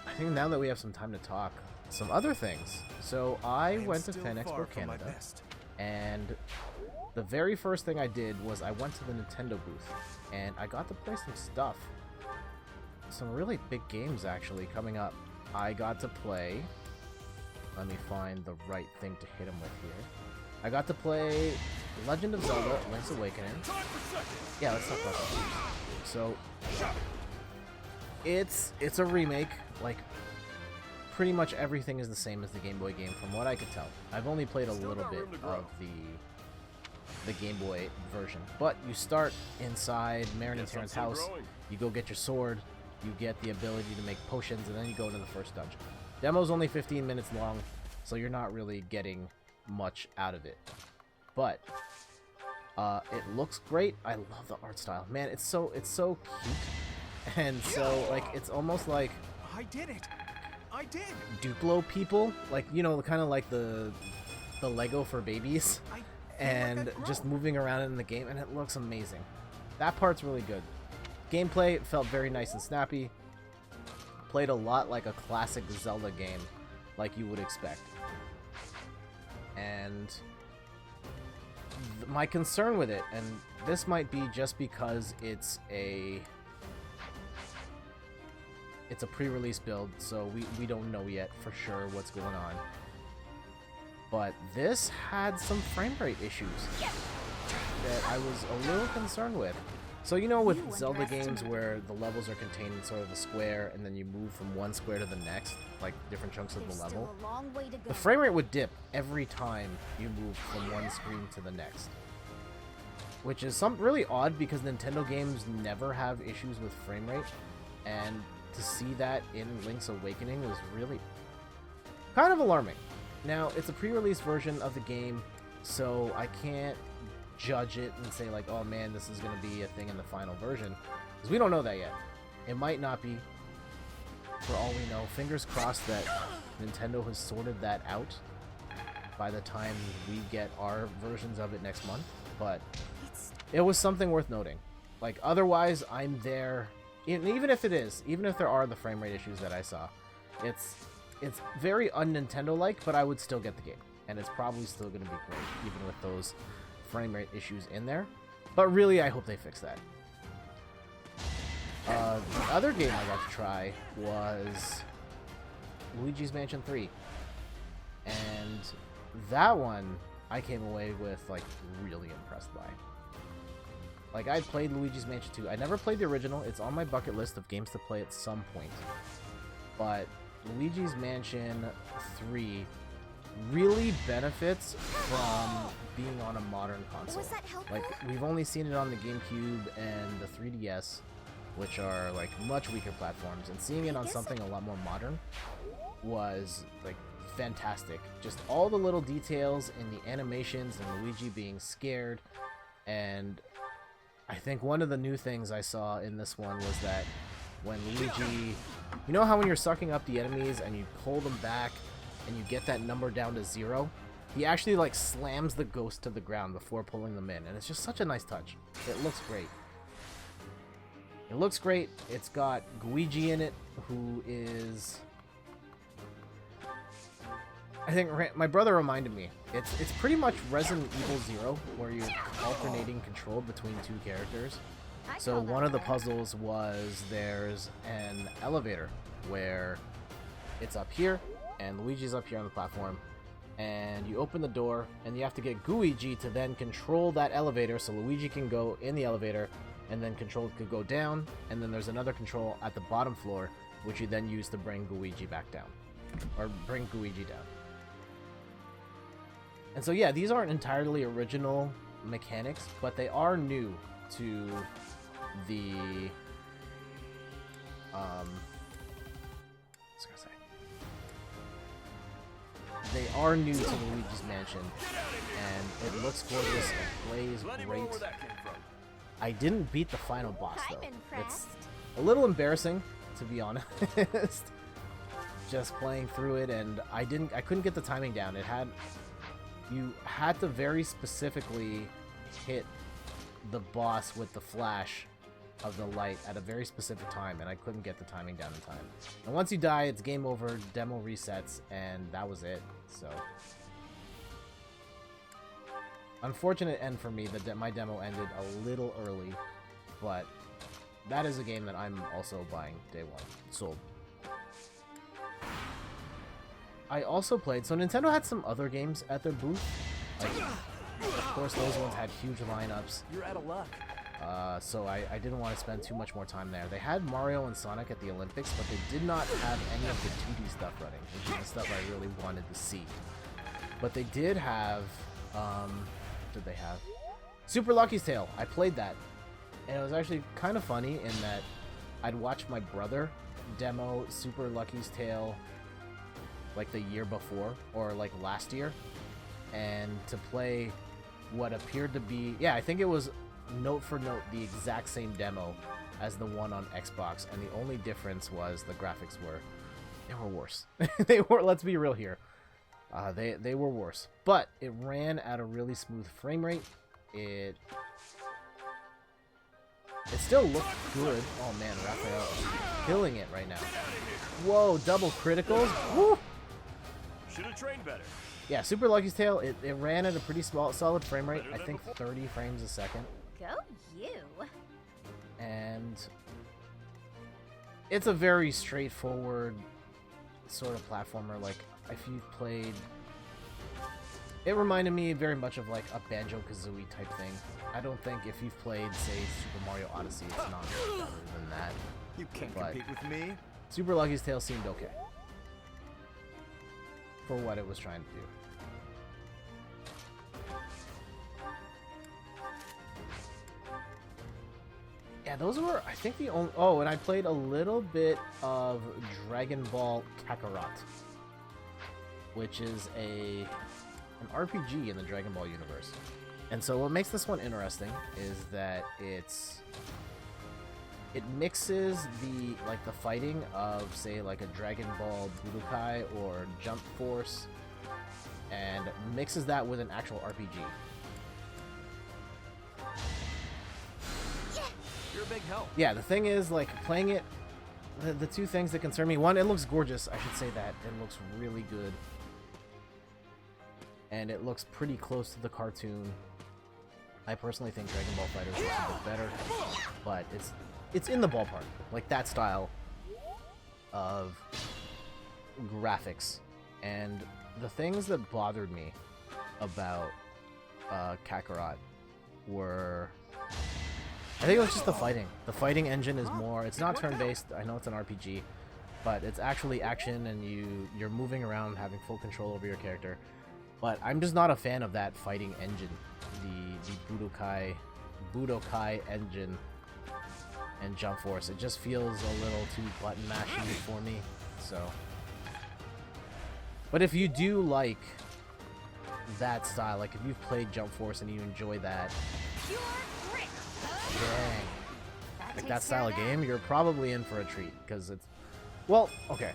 I think now that we have some time to talk, some other things. So I went to Fan Expo Canada, and the very first thing I did was I went to the Nintendo booth, and I got to play some stuff. Some really big games, actually, coming up. I got to play... Let me find the right thing to hit him with here. I got to play Legend of Zelda: Link's Awakening. Yeah, let's talk about that. So, it's a remake. Like, pretty much everything is the same as the Game Boy game, from what I could tell. I've only played a little bit of the Game Boy version. But you start inside Marin and Terran's house, you go get your sword, you get the ability to make potions, and then you go into the first dungeon. Demo's only 15 minutes long, so you're not really getting much out of it. But it looks great. I love the art style. Man, it's so cute. And so like it's almost like I did it. I did. Duplo people, like, you know, kind of like the Lego for babies, and just moving around in the game, and it looks amazing. That part's really good. Gameplay felt very nice and snappy. Played a lot like a classic Zelda game, like you would expect. And my concern with it, and this might be just because it's a pre-release build, so we don't know yet for sure what's going on. But this had some frame rate issues that I was a little concerned with. So, you know, with Zelda games where the levels are contained in sort of a square, and then you move from one square to the next, like different chunks of the level, the frame rate would dip every time you moved from one screen to the next. Which is really odd, because Nintendo games never have issues with frame rate, and to see that in Link's Awakening was really kind of alarming. Now, it's a pre-release version of the game, so I can't judge it and say like, oh man, this is going to be a thing in the final version, because we don't know that yet. It might not be, for all we know. Fingers crossed that Nintendo has sorted that out by the time we get our versions of it next month, but it was something worth noting. Like, otherwise, I'm there, even if there are the frame rate issues that I saw, it's very un-Nintendo-like, but I would still get the game, and it's probably still going to be great, even with those frame rate issues in there. But really, I hope they fix that. The other game I got to try was Luigi's Mansion 3, and that one I came away with like really impressed by. Like, I played Luigi's Mansion 2. I never played the original. It's on my bucket list of games to play at some point. but Luigi's Mansion 3 really benefits from being on a modern console. Was that helpful? Like, we've only seen it on the GameCube and the 3DS, which are like much weaker platforms, and seeing it on something a lot more modern was like fantastic. Just all the little details in the animations and Luigi being scared. And I think one of the new things I saw in this one was that when Luigi, you know how when you're sucking up the enemies and you pull them back and you get that number down to 0, he actually like slams the ghost to the ground before pulling them in, and it's just such a nice touch. It looks great. It looks great. It's got Luigi in it, who is, I think my brother reminded me, it's pretty much Resident Evil 0, where you're alternating control between two characters. So one of the puzzles was there's an elevator where it's up here and Luigi's up here on the platform, and you open the door and you have to get Luigi to then control that elevator so Luigi can go in the elevator, and then control could go down, and then there's another control at the bottom floor which you then use to bring Luigi back down, or bring Luigi down. And so yeah, these aren't entirely original mechanics, but they are new to the they are new to Luigi's Mansion, and it looks gorgeous, it plays great. I didn't beat the final boss though. It's a little embarrassing, to be honest. Just playing through it, and I couldn't get the timing down. You had to very specifically hit the boss with the flash of the light at a very specific time, and I couldn't get the timing down in time. And once you die, it's game over, demo resets, and that was it. So unfortunate end for me that my demo ended a little early, but that is a game that I'm also buying day one. Sold. I also played, so Nintendo had some other games at their booth. Like, of course, those ones had huge lineups. You're out of luck. So I didn't want to spend too much more time there. They had Mario and Sonic at the Olympics, but they did not have any of the 2D stuff running, which is the stuff I really wanted to see. But they did have, what did they have? Super Lucky's Tale. I played that, and it was actually kind of funny in that I'd watched my brother demo Super Lucky's Tale like the year before, or like last year, and to play what appeared to be, yeah, I think it was note for note the exact same demo as the one on Xbox, and the only difference was the graphics were worse. They were, let's be real here, they were worse, but it ran at a really smooth frame rate. It still looked good. Oh man, Raphael is killing it right now. Whoa, double criticals. Woo! Should have trained better. Yeah, Super Lucky's Tale, it ran at a pretty solid frame rate. I think 30 frames a second. Go you. And it's a very straightforward sort of platformer. Like, if you've played, it reminded me very much of like a Banjo-Kazooie type thing. I don't think if you've played, say, Super Mario Odyssey, it's not better than that. You can't compete with me. Super Lucky's Tale seemed okay for what it was trying to do. Yeah, those were, I think, the only... Oh, and I played a little bit of Dragon Ball Kakarot, which is an RPG in the Dragon Ball universe. And so what makes this one interesting is that it mixes the fighting of, say, like a Dragon Ball Budokai or Jump Force, and mixes that with an actual RPG. You're a big help. Yeah, the thing is, like, playing it, the two things that concern me, one, it looks gorgeous, I should say that. It looks really good. And it looks pretty close to the cartoon. I personally think Dragon Ball FighterZ looks a bit better, but it's in the ballpark. Like, that style of graphics. And the things that bothered me about Kakarot were... I think it was just the fighting. The fighting engine is more... It's not turn-based. I know it's an RPG. but it's actually action, and you're moving around, having full control over your character. But I'm just not a fan of that fighting engine, the Budokai engine and Jump Force. It just feels a little too button mashy for me. So, but if you do like that style, like if you've played Jump Force and you enjoy that, dang, like that style of game, you're probably in for a treat, because it's, well, okay.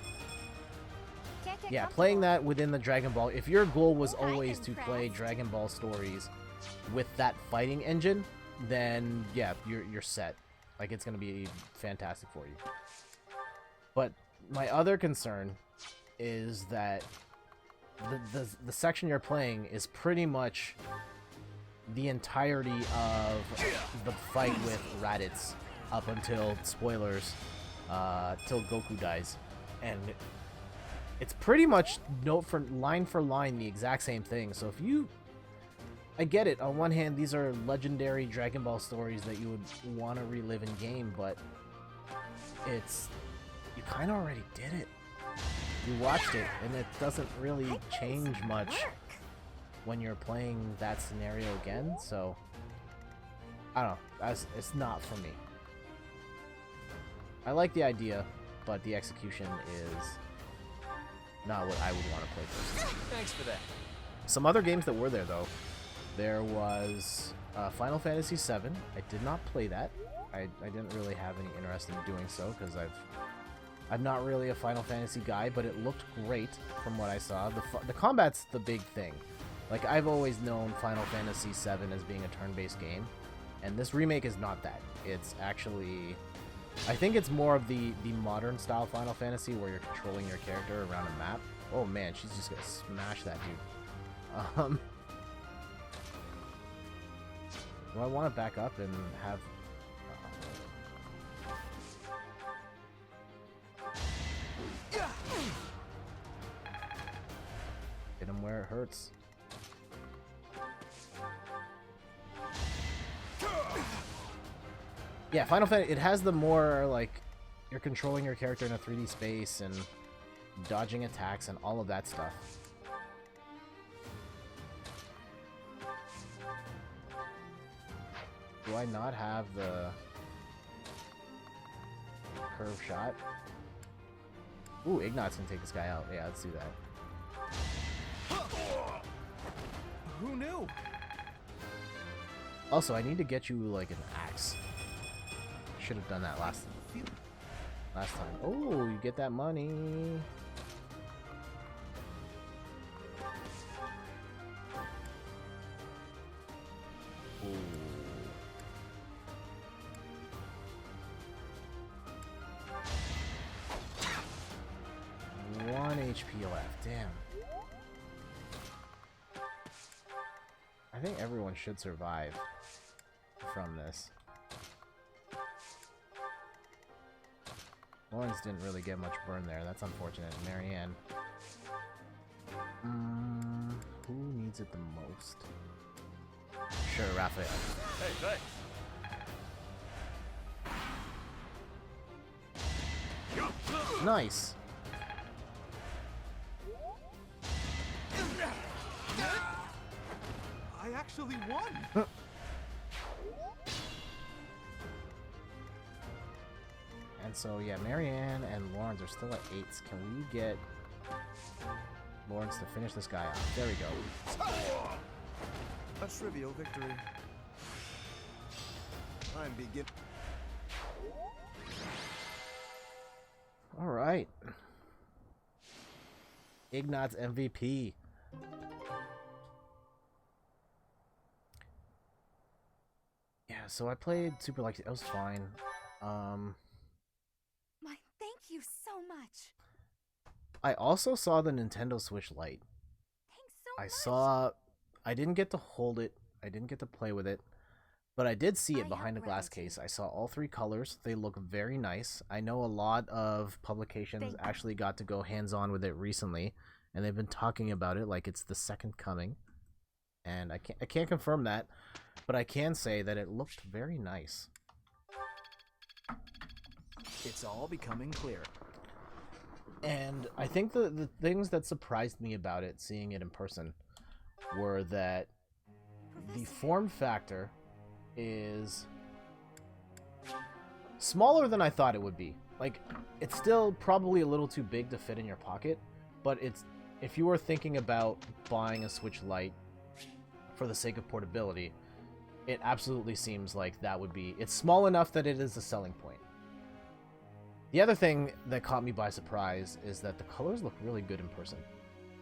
Yeah, playing that within the Dragon Ball, if your goal was always to play Dragon Ball stories with that fighting engine, then yeah, you're set. Like, it's gonna be fantastic for you. But my other concern is that the section you're playing is pretty much the entirety of the fight with Raditz up until, spoilers, till Goku dies. And it's pretty much line for line the exact same thing. So if you... I get it. On one hand, these are legendary Dragon Ball stories that you would want to relive in game, but it's... You kind of already did it. You watched it, and it doesn't really change much when you're playing that scenario again, so... I don't know. It's not for me. I like the idea, but the execution is not what I would want to play personally. Thanks for that. Some other games that were there, though. There was Final Fantasy VII. I did not play that. I didn't really have any interest in doing so, because I'm not really a Final Fantasy guy, but it looked great from what I saw. The combat's the big thing. Like, I've always known Final Fantasy VII as being a turn-based game, and this remake is not that. It's actually... I think it's more of the modern style Final Fantasy, where you're controlling your character around a map. Oh man, she's just gonna smash that dude. Do I want to back up and have... Hit him where it hurts. Yeah, Final Fantasy, it has the more, like, you're controlling your character in a 3D space and dodging attacks and all of that stuff. Do I not have the curve shot? Ooh, Ignat's gonna take this guy out. Yeah, let's do that. Who knew? Also, I need to get you, like, an axe. Should have done that last time. Oh, you get that money. Ooh. One HP left. Damn. I think everyone should survive from this. Lawrence didn't really get much burn there. That's unfortunate. Marianne. Who needs it the most? Sure, Raphael. Hey, thanks. Nice. I actually won. And so, yeah, Marianne and Lawrence are still at 8s. Can we get Lawrence to finish this guy off? There we go. A trivial victory. I'm begin. All right. Ignat's MVP. Yeah, so I played Super Like it was fine. Thank you so much. I also saw the Nintendo Switch Lite. Thanks so much. I didn't get to hold it. I didn't get to play with it. But I did see it behind a glass case. I saw all 3 colors. They look very nice. I know a lot of publications actually got to go hands-on with it recently, and they've been talking about it like it's the second coming. And I can't confirm that, but I can say that it looked very nice. It's all becoming clearer. And I think the things that surprised me about it, seeing it in person, were that the form factor is smaller than I thought it would be. Like, it's still probably a little too big to fit in your pocket, but if you were thinking about buying a Switch Lite for the sake of portability, it absolutely seems like that would be... It's small enough that it is a selling point. The other thing that caught me by surprise is that the colors look really good in person.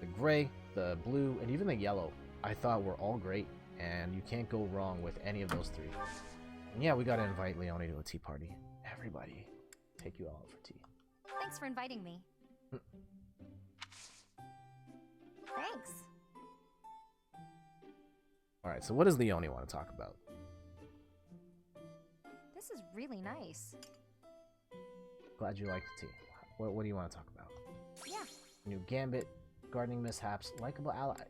The gray, the blue, and even the yellow, I thought were all great, and you can't go wrong with any of those three. And yeah, we gotta invite Leonie to a tea party. Everybody, take you all out for tea. Thanks for inviting me. Thanks. Alright, so what does Leonie want to talk about? This is really nice. Glad you like the tea. What do you want to talk about? Yeah. New gambit, gardening mishaps, likable ally.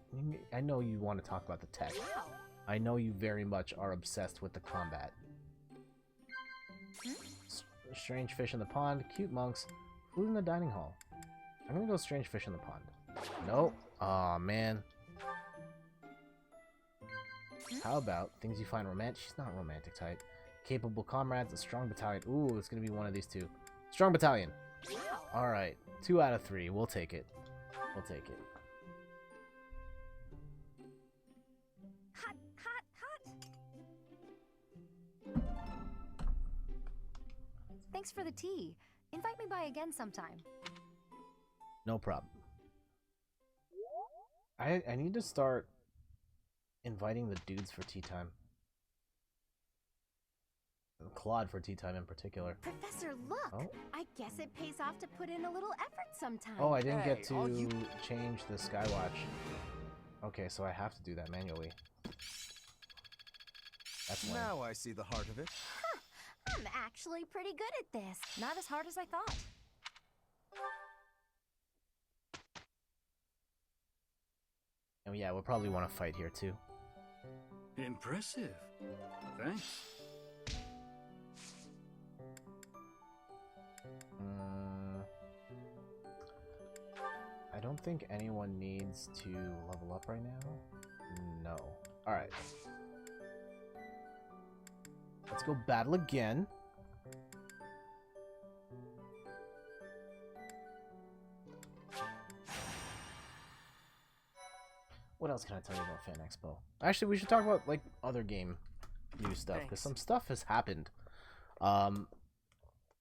I know you want to talk about the tech. Wow. I know you very much are obsessed with the combat. Strange fish in the pond, cute monks, food in the dining hall. I'm gonna go strange fish in the pond. Nope. Aw, man. How about things you find romantic? She's not romantic type. Capable comrades, a strong battalion. Ooh, it's gonna be one of these two. Strong battalion. Alright, 2 out of 3. We'll take it. We'll take it. Hot, hot, hot. Thanks for the tea. Invite me by again sometime. No problem. I need to start inviting the dudes for tea time. Claude for tea time in particular. Professor, look! Oh. I guess it pays off to put in a little effort sometime. Oh, I didn't get to change the Skywatch. Okay, so I have to do that manually. That's lame. Now I see the heart of it. Huh, I'm actually pretty good at this. Not as hard as I thought. Oh yeah, we'll probably want to fight here too. Impressive. Thanks. I don't think anyone needs to level up right now. No. Alright. Let's go battle again. What else can I tell you about Fan Expo? Actually, we should talk about, like, other game news stuff, because some stuff has happened.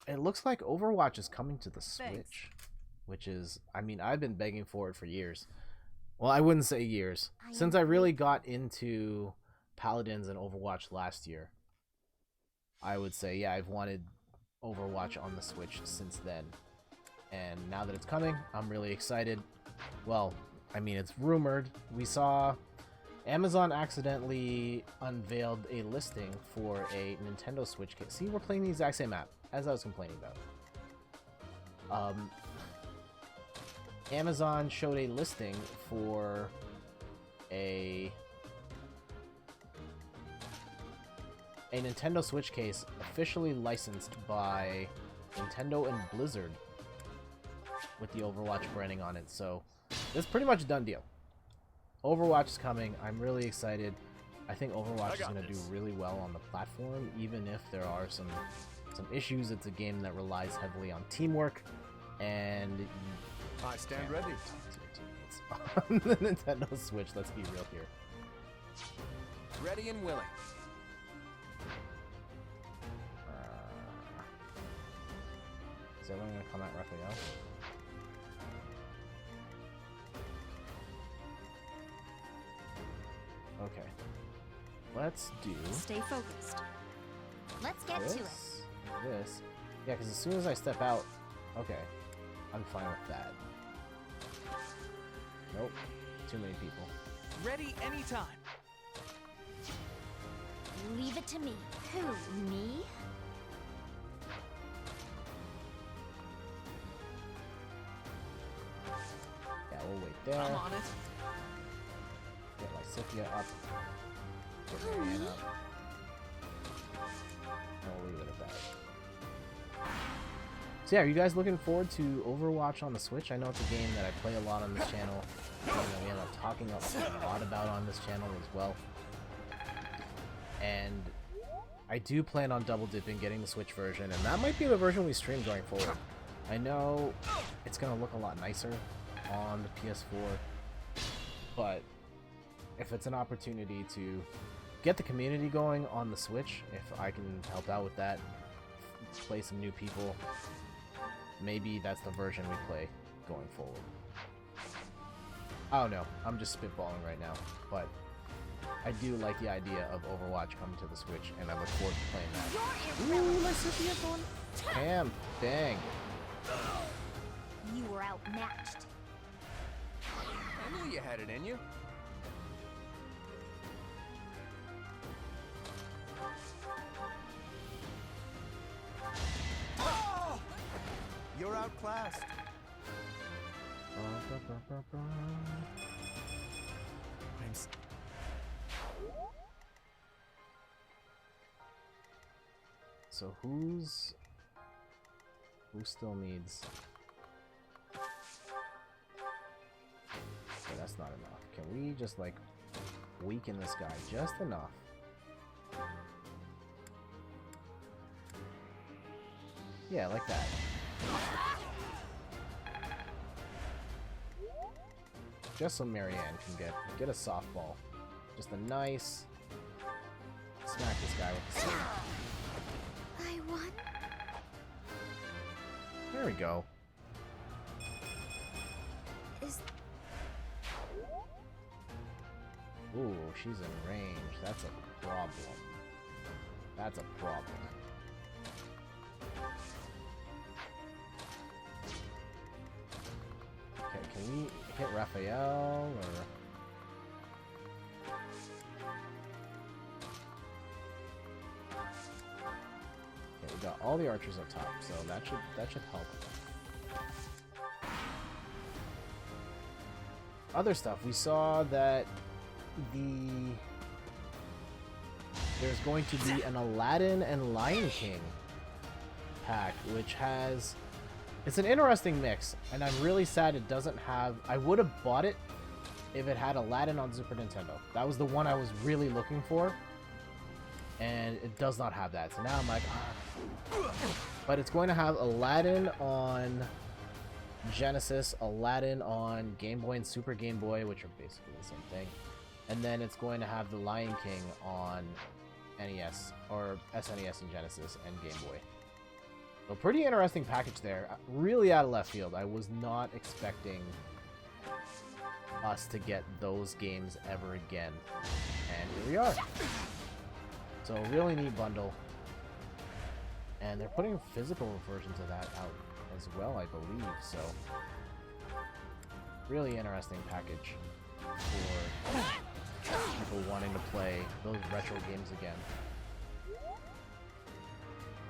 It looks like Overwatch is coming to the Switch, which is, I mean, I've been begging for it for years. Well, I wouldn't say years. Since I really got into Paladins and Overwatch last year, I would say, yeah, I've wanted Overwatch on the Switch since then. And now that it's coming, I'm really excited. Well, I mean, it's rumored. We saw Amazon accidentally unveiled a listing for a Nintendo Switch case. See, we're playing the exact same map as I was complaining about. Amazon showed a listing for a Nintendo Switch case officially licensed by Nintendo and Blizzard with the Overwatch branding on it. So it's pretty much a done deal. Overwatch is coming. I'm really excited. I think Overwatch is going to do really well on the platform, even if there are some issues. It's a game that relies heavily on teamwork, and I stand ready. On the Nintendo Switch, let's be real here. Ready and willing. Is everyone going to come at Raphael? Okay. Let's do... Stay focused. Let's get to it. This. Yeah, because as soon as I step out... Okay. I'm fine with that. Nope. Too many people. Ready anytime. Leave it to me. Who, me? Yeah, we'll wait there. I'm on it. Get Lysithia up. Get Marianne up. And we'll leave it at that. So yeah, are you guys looking forward to Overwatch on the Switch? I know it's a game that I play a lot on this channel. And we end up talking a lot about on this channel as well. And I do plan on double dipping, getting the Switch version, and that might be the version we stream going forward. I know it's gonna look a lot nicer on the PS4, but if it's an opportunity to get the community going on the Switch, if I can help out with that, play some new people, maybe that's the version we play going forward. I don't know, I'm just spitballing right now, but I do like the idea of Overwatch coming to the Switch, and I look forward to playing that. Ooh, my Sophia going. Damn, dang. You were outmatched. I knew you had it in you. You're outclassed. So who still needs? Okay, that's not enough. Can we just like weaken this guy just enough? Yeah, like that. Just so Marianne can get a softball. Just a nice smack this guy with the sword. I won. There we go. Ooh, she's in range. That's a problem. That's a problem. Okay, can we hit Raphael or? Okay, we got all the archers up top, so that should help. Other stuff, we saw that there's going to be an Aladdin and Lion King pack, which has, it's an interesting mix, and I'm really sad it doesn't have, I would have bought it if it had Aladdin on Super Nintendo. That was the one I was really looking for, and it does not have that, so now I'm like, but it's going to have Aladdin on Genesis, Aladdin on Game Boy and Super Game Boy, which are basically the same thing. And then it's going to have the Lion King on NES, or SNES and Genesis and Game Boy. So pretty interesting package there. Really out of left field. I was not expecting us to get those games ever again. And here we are. So really neat bundle. And they're putting physical versions of that out as well, I believe. So really interesting package for people wanting to play those retro games again.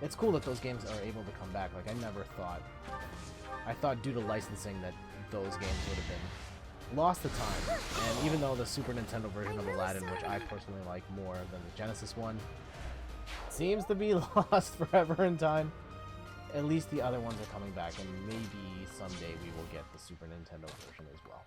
It's cool that those games are able to come back. Like, I thought due to licensing that those games would have been lost to time. And even though the Super Nintendo version of Aladdin, which I personally like more than the Genesis one, seems to be lost forever in time, at least the other ones are coming back, and maybe someday we will get the Super Nintendo version as well.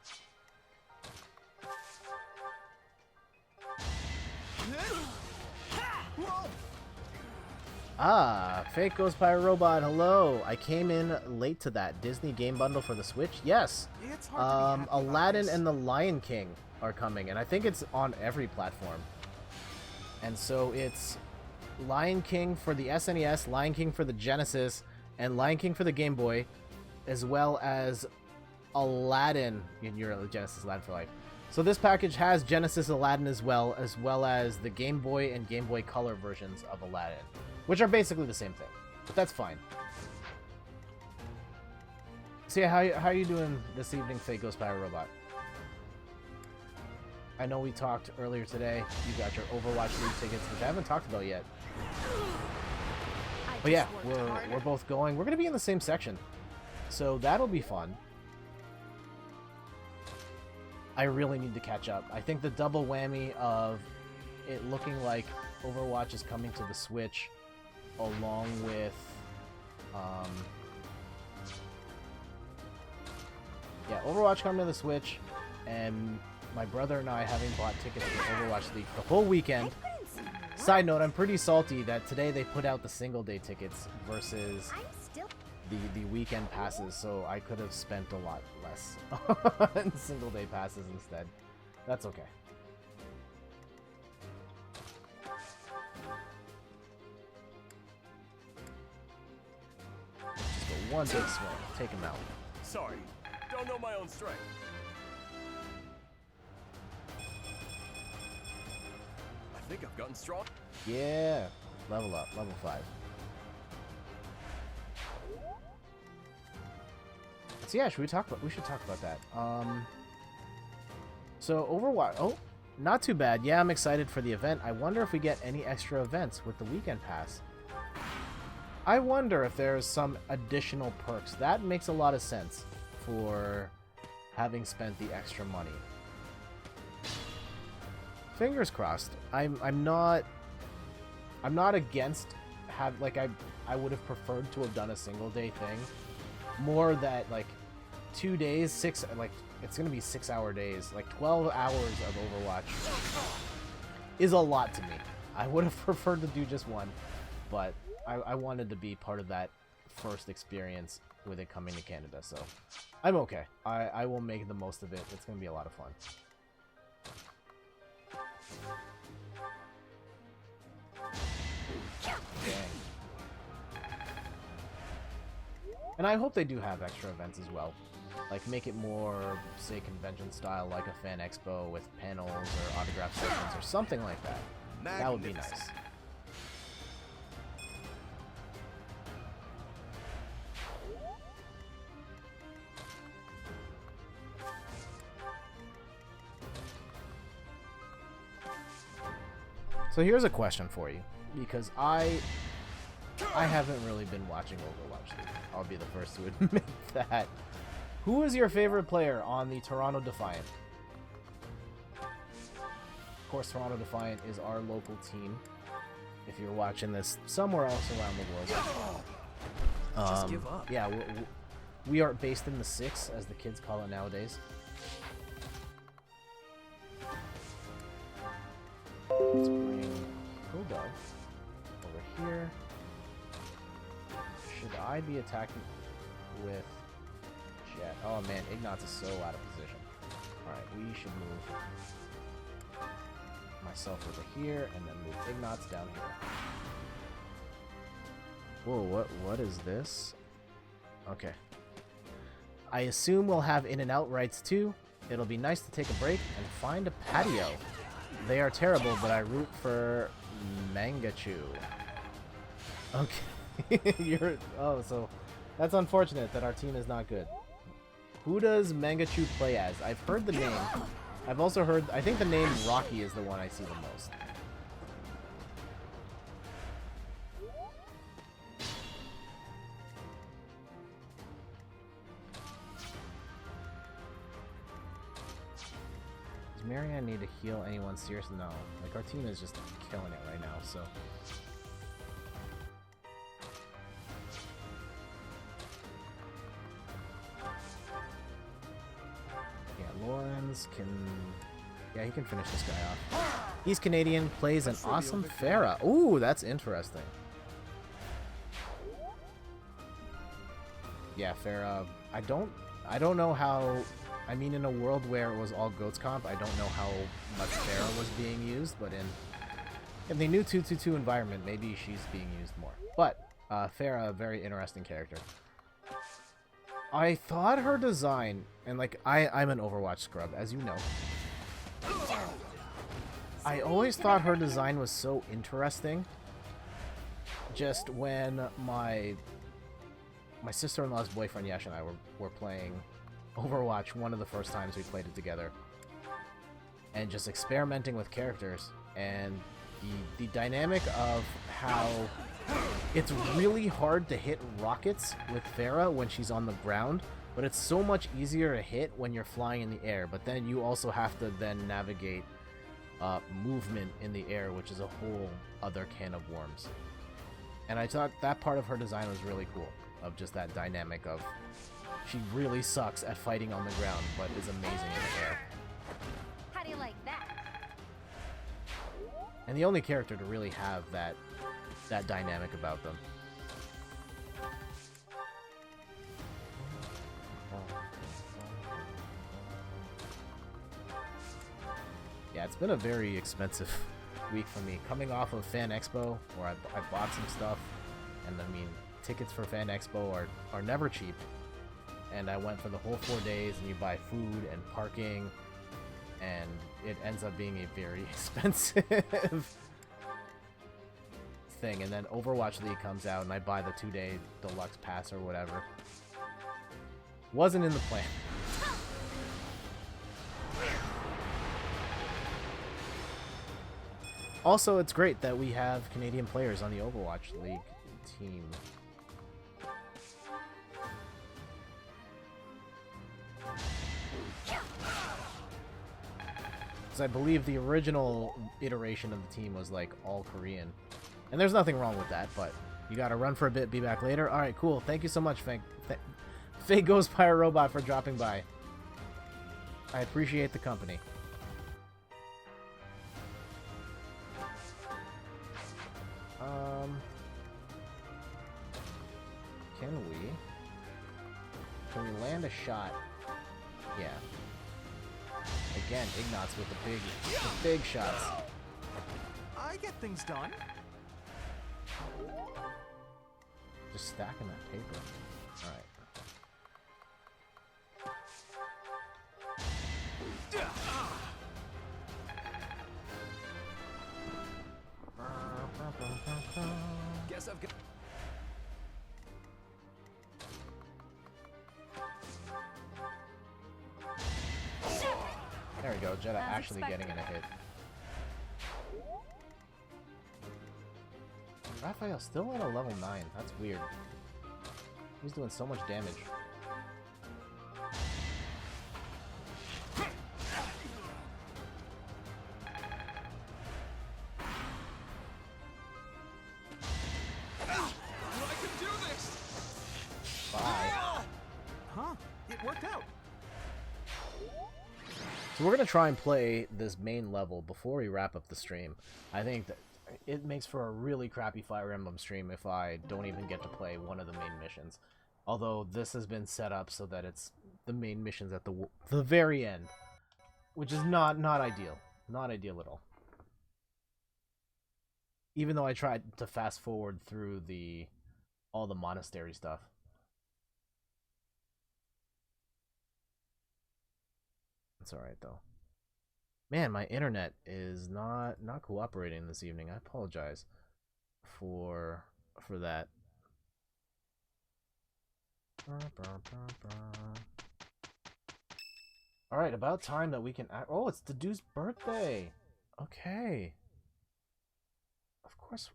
Ah, Fake Ghost Pirate Robot, hello. I came in late to that Disney game bundle for the Switch. Yes. Aladdin and the Lion King are coming, and I think it's on every platform. And so it's Lion King for the SNES, Lion King for the Genesis, and Lion King for the Game Boy, as well as Aladdin in your Genesis Aladdin for Life. So this package has Genesis Aladdin as well as the Game Boy and Game Boy Color versions of Aladdin, which are basically the same thing, but that's fine. So yeah, how are you doing this evening, Fake Ghost Pirate Robot? I know we talked earlier today. You got your Overwatch League tickets, which I haven't talked about yet. But yeah, we're both going. We're going to be in the same section, so that'll be fun. I really need to catch up. I think the double whammy of it looking like Overwatch is coming to the Switch, along with Yeah, Overwatch coming to the Switch, and my brother and I having bought tickets for Overwatch League the whole weekend. Side note, I'm pretty salty that today they put out the single day tickets versus the weekend passes, so I could have spent a lot less on single day passes instead. That's okay. Just go one big swing, take him out. Sorry, don't know my own strength. I think I've gotten strong. Yeah, level up, level 5. So yeah, we should talk about that. So Overwatch, oh, not too bad. Yeah, I'm excited for the event. I wonder if we get any extra events with the weekend pass. I wonder if there's some additional perks. That makes a lot of sense for having spent the extra money. Fingers crossed. I'm not against I would have preferred to have done a single day thing. More that 2 days, it's gonna be 6-hour days. 12 hours of Overwatch is a lot to me. I would have preferred to do just one, but I wanted to be part of that first experience with it coming to Canada, so I'm okay. I will make the most of it. It's gonna be a lot of fun. Dang. And I hope they do have extra events as well. Make it more, say, convention style, like a fan expo with panels or autograph sessions or something like that. That would be nice. So here's a question for you, because I haven't really been watching Overwatch League. I'll be the first to admit that. Who is your favorite player on the Toronto Defiant? Of course, Toronto Defiant is our local team. If you're watching this somewhere else around the world. Just give up. Yeah, we are based in the 6, as the kids call it nowadays. Let's bring Bulldog over here. Should I be attacking with Jet? Oh man, Ignatz is so out of position. Alright, we should move myself over here and then move Ignatz down here. Whoa, what is this? Okay. I assume we'll have in and out rights too. It'll be nice to take a break and find a patio. They are terrible, but I root for Mangachu. Okay. So that's unfortunate that our team is not good. Who does Mangachu play as? I've heard the name. I've also heard, I think the name Rocky is the one I see the most. Does Marianne need to heal anyone serious? No. Our team is just killing it right now, so. Lawrence can... Yeah, he can finish this guy off. He's Canadian, plays an awesome Pharah. Ooh, that's interesting. Yeah, Pharah. I don't know how... I mean, in a world where it was all goats comp, I don't know how much Pharah was being used, but in the new 2-2-2 environment, maybe she's being used more. But, Pharah, a very interesting character. I thought her design, and I'm an Overwatch scrub, as you know. I always thought her design was so interesting. Just when my sister-in-law's boyfriend Yash and I were playing Overwatch one of the first times we played it together, and just experimenting with characters, and the dynamic of how it's really hard to hit rockets with Pharah when she's on the ground, but it's so much easier to hit when you're flying in the air. But then you also have to then navigate movement in the air, which is a whole other can of worms. And I thought that part of her design was really cool, of just that dynamic of She really sucks at fighting on the ground, but is amazing in the air. How do you like that? And the only character to really have that dynamic about them. Yeah, it's been a very expensive week for me. Coming off of Fan Expo, where I bought some stuff, and I mean, tickets for Fan Expo are never cheap. And I went for the whole 4 days, and you buy food and parking, and it ends up being a very expensive thing. And then Overwatch League comes out, and I buy the 2-day deluxe pass or whatever. Wasn't in the plan. Also, it's great that we have Canadian players on the Overwatch League team. Because I believe the original iteration of the team was like all Korean. And there's nothing wrong with that, but you gotta run for a bit, be back later. Alright, cool. Thank you so much, Fake Ghost Pirate Robot, for dropping by. I appreciate the company. Can we land a shot? Yeah. Again, Ignatz with the big shots. I get things done. Just stacking that paper. Alright. Guess I've got... There we go, Jedi actually getting in a hit. Raphael's still at a level 9. That's weird. He's doing so much damage. So we're going to try and play this main level before we wrap up the stream. I think that it makes for a really crappy Fire Emblem stream if I don't even get to play one of the main missions. Although this has been set up so that it's the main missions at the very end. Which is not ideal. Not ideal at all. Even though I tried to fast forward through all the monastery stuff. It's alright though. Man, my internet is not cooperating this evening. I apologize for that. Alright, about time that we can oh, it's the dude's birthday. Okay. Of course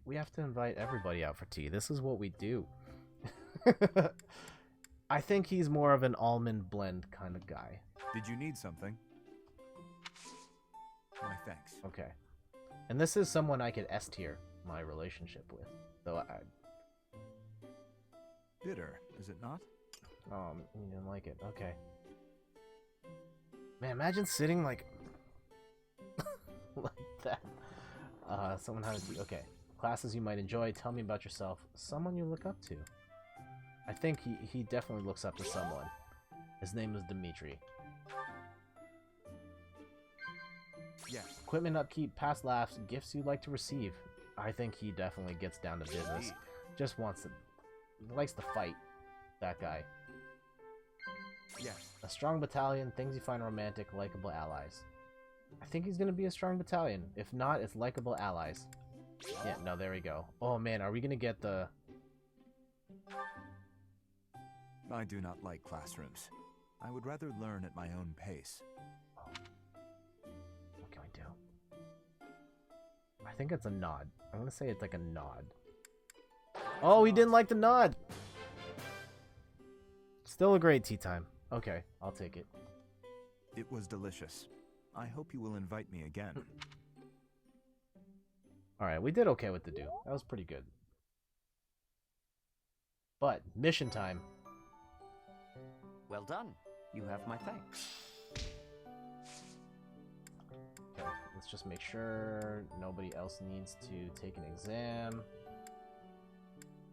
we have to invite everybody out for tea. This is what we do. I think he's more of an almond blend kind of guy. Did you need something? Why, thanks. Okay. And this is someone I could S tier my relationship with. Though Bitter, is it not? You didn't like it. Okay. Man, imagine sitting like like that. Someone having tea. Okay. Classes you might enjoy. Tell me about yourself. Someone you look up to. I think he definitely looks up to someone. His name is Dimitri. Yes. Equipment upkeep, past laughs, gifts you'd like to receive. I think he definitely gets down to business. Indeed. Just wants to... likes to fight. That guy. Yes. A strong battalion, things you find romantic, likable allies. I think he's gonna be a strong battalion. If not, it's likable allies. Yeah, no, there we go. Oh man, are we gonna get the... I do not like classrooms. I would rather learn at my own pace. What can we do? I think it's a nod. I'm gonna say it's like a nod. Oh, he didn't like the nod! Still a great tea time. Okay, I'll take it. It was delicious. I hope you will invite me again. Alright, we did okay with the do. That was pretty good. But, mission time. Well done. You have my thanks. Okay, let's just make sure nobody else needs to take an exam.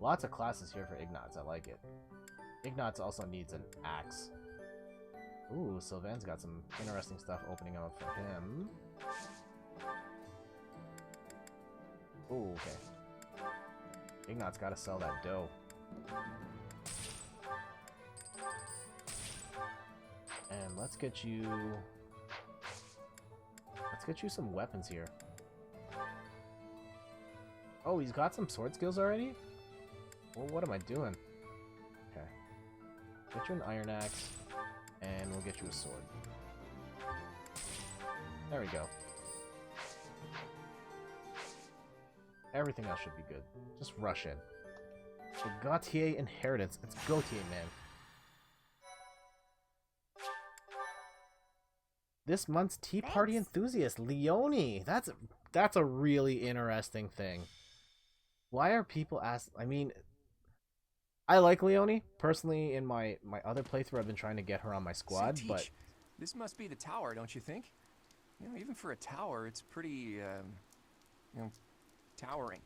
Lots of classes here for Ignatz. I like it. Ignatz also needs an axe. Ooh, Sylvan's got some interesting stuff opening up for him. Ooh, okay. Ignatz gotta sell that dough. And let's get you some weapons here. Oh, he's got some sword skills already? Well, what am I doing? Okay. Get you an iron axe, and we'll get you a sword. There we go. Everything else should be good. Just rush in. The Gautier inheritance. It's Gautier, man. This month's Tea Party enthusiast, Leonie. That's a really interesting thing. Why are people asking? I mean, I like Leonie personally. In my other playthrough, I've been trying to get her on my squad, Say, but Teach, this must be the tower, don't you think? You know, even for a tower, it's pretty, towering.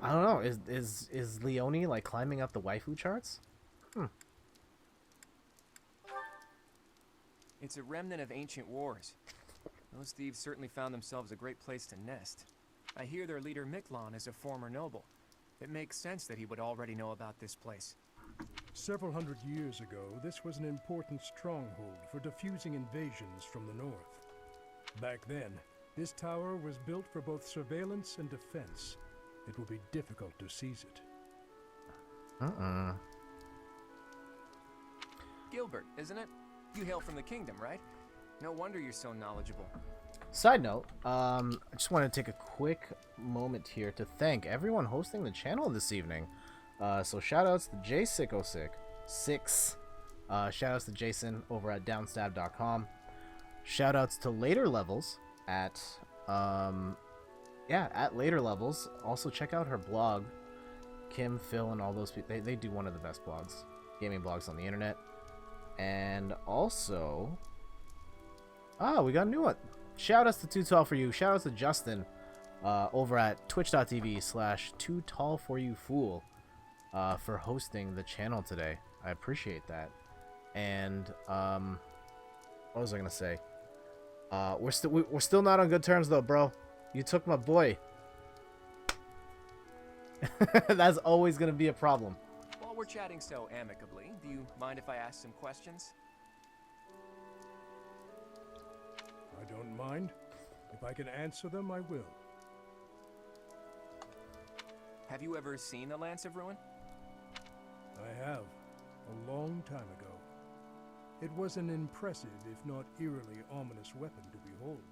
I don't know. Is Leonie like climbing up the waifu charts? It's a remnant of ancient wars. Those thieves certainly found themselves a great place to nest. I hear their leader Miklan is a former noble. It makes sense that he would already know about this place. Several hundred years ago, this was an important stronghold for diffusing invasions from the north. Back then, this tower was built for both surveillance and defense. It will be difficult to seize it. Gilbert, isn't it? You hail from the kingdom, right? No wonder you're so knowledgeable. Side note, I just want to take a quick moment here to thank everyone hosting the channel this evening. So shoutouts to J606, shoutouts to Jason over at downstab.com, shoutouts to Later Levels at Later Levels. Also check out her blog. Kim, Phil, and all those people, they do one of the best blogs, gaming blogs on the internet. And also, we got a new one. Shoutouts to Too Tall For You. Shoutouts to Justin over at twitch.tv/TooTallForYouFool for hosting the channel today. I appreciate that. And what was I gonna say? We're still not on good terms though, bro. You took my boy. That's always gonna be a problem. While we're chatting so amicably, do you mind if I ask some questions? I don't mind. If I can answer them, I will. Have you ever seen the Lance of Ruin? I have, a long time ago. It was an impressive, if not eerily ominous weapon to behold.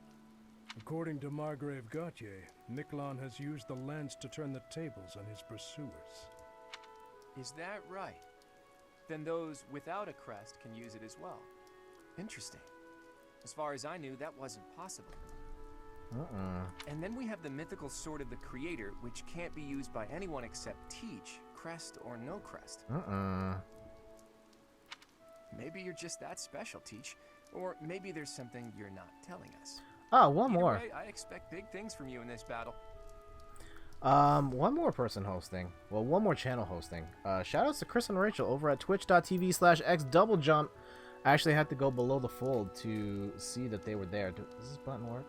According to Margrave Gautier, Miklan has used the lance to turn the tables on his pursuers. Is that right? Then those without a crest can use it as well. Interesting. As far as I knew, that wasn't possible. And then we have the mythical Sword of the Creator, which can't be used by anyone except Teach, crest or no crest. Maybe you're just that special, Teach. Or maybe there's something you're not telling us. One more. Way, I expect big things from you in this battle. One more person hosting. Well, one more channel hosting. Shoutouts to Chris and Rachel over at twitch.tv/xdoublejump. I actually had to go below the fold to see that they were there. Does this button work?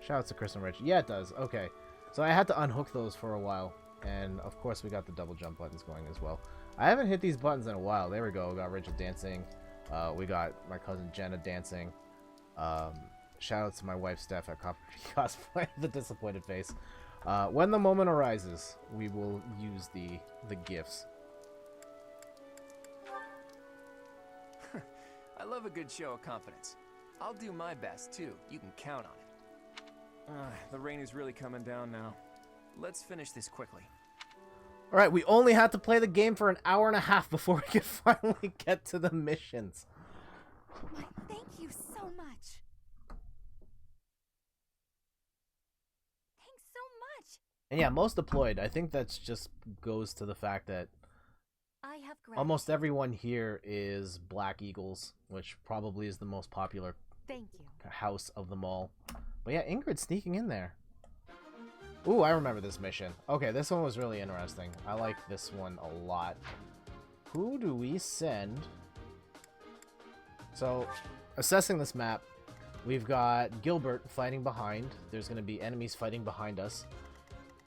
Shoutouts to Chris and Rachel. Yeah, it does. Okay. So I had to unhook those for a while. And, of course, we got the double jump buttons going as well. I haven't hit these buttons in a while. There we go. We got Rachel dancing. We got my cousin Jenna dancing. Shoutouts to my wife, Steph, at Cosplay the Disappointed Face. When the moment arises, we will use the gifts. I love a good show of confidence. I'll do my best, too. You can count on it. The rain is really coming down now. Let's finish this quickly. Alright, we only had to play the game for an hour and a half before we could finally get to the missions. Why, thank you so much. Thanks so much. And yeah, most deployed. I think that's just goes to the fact that I have Almost everyone here is Black Eagles, which probably is the most popular Thank you. house of them all. But yeah, Ingrid's sneaking in there. Ooh, I remember this mission. Okay, this one was really interesting. I like this one a lot. Who do we send? So, assessing this map, we've got Gilbert fighting behind. There's going to be enemies fighting behind us.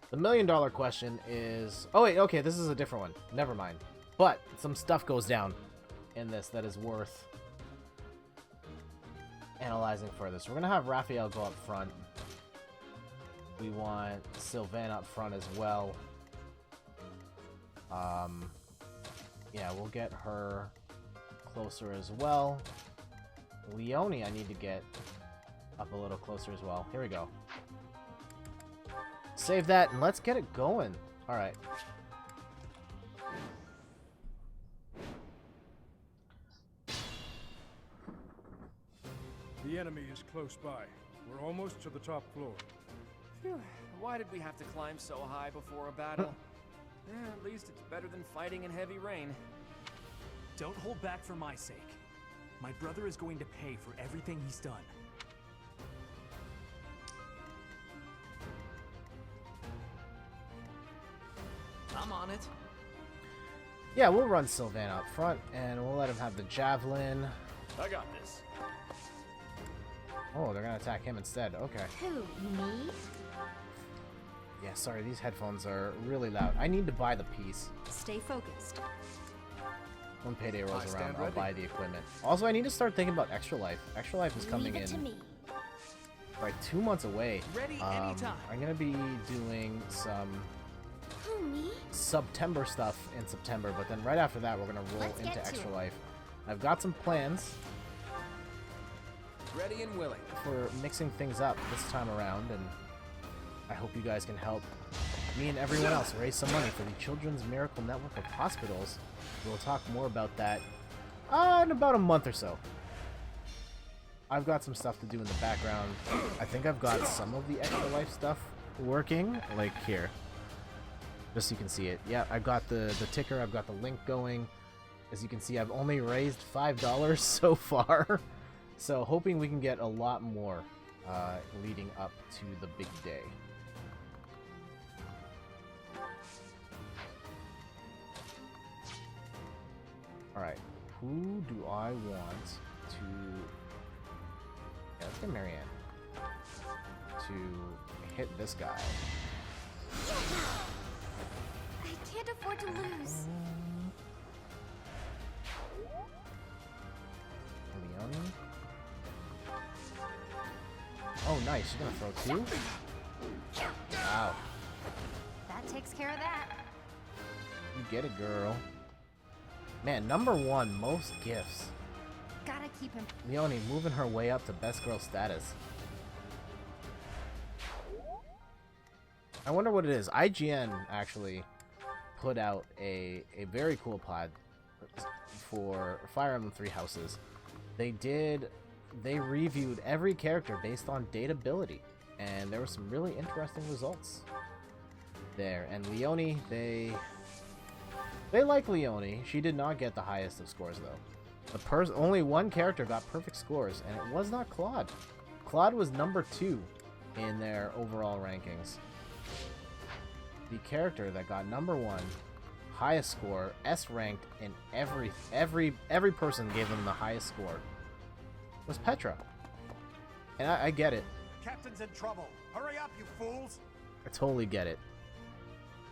The million-dollar question is... Oh, wait, okay, this is a different one. Never mind. But some stuff goes down in this that is worth analyzing further. So we're going to have Raphael go up front. We want Sylvain up front as well. Yeah, we'll get her closer as well. Leonie, I need to get up a little closer as well. Here we go. Save that and let's get it going. Alright. The enemy is close by. We're almost to the top floor. Phew, why did we have to climb so high before a battle? At least it's better than fighting in heavy rain. Don't hold back for my sake. My brother is going to pay for everything he's done. I'm on it. Yeah, we'll run Sylvain up front, and we'll let him have the javelin. I got this. Oh, they're gonna attack him instead. Okay. Who, me? Yeah, sorry, these headphones are really loud. I need to buy the piece. Stay focused. When payday rolls around, I'll buy the equipment. Also, I need to start thinking about Extra Life. Extra Life is coming in like 2 months away. Ready anytime. I'm gonna be doing some Who, me? September stuff in September, but then right after that, we're gonna roll into Extra Life. I've got some plans. Ready and willing. For mixing things up this time around, and I hope you guys can help me and everyone else raise some money for the Children's Miracle Network of Hospitals. We'll talk more about that in about a month or so. I've got some stuff to do in the background. I think I've got some of the Extra Life stuff working, like here. Just so you can see it. Yeah, I've got the ticker, I've got the link going. As you can see, I've only raised $5 so far. So hoping we can get a lot more leading up to the big day. Alright, who do I want to... Yeah, let's get Marianne. To hit this guy. I can't afford to lose. Leonie? Oh, nice. She's gonna throw two? Wow. That takes care of that. You get it, girl. Man, #1, most gifts. Gotta keep him. Leonie moving her way up to best girl status. I wonder what it is. IGN actually put out a very cool pod for Fire Emblem 3 Houses. They reviewed every character based on dateability, and there were some really interesting results there. And Leonie, they like Leonie. She did not get the highest of scores though. Only one character got perfect scores, and it was not Claude. Claude was #2 in their overall rankings. The character that got #1, highest score, S ranked in every person gave them the highest score, was Petra. And I get it. Captain's in trouble. Hurry up, you fools! I totally get it.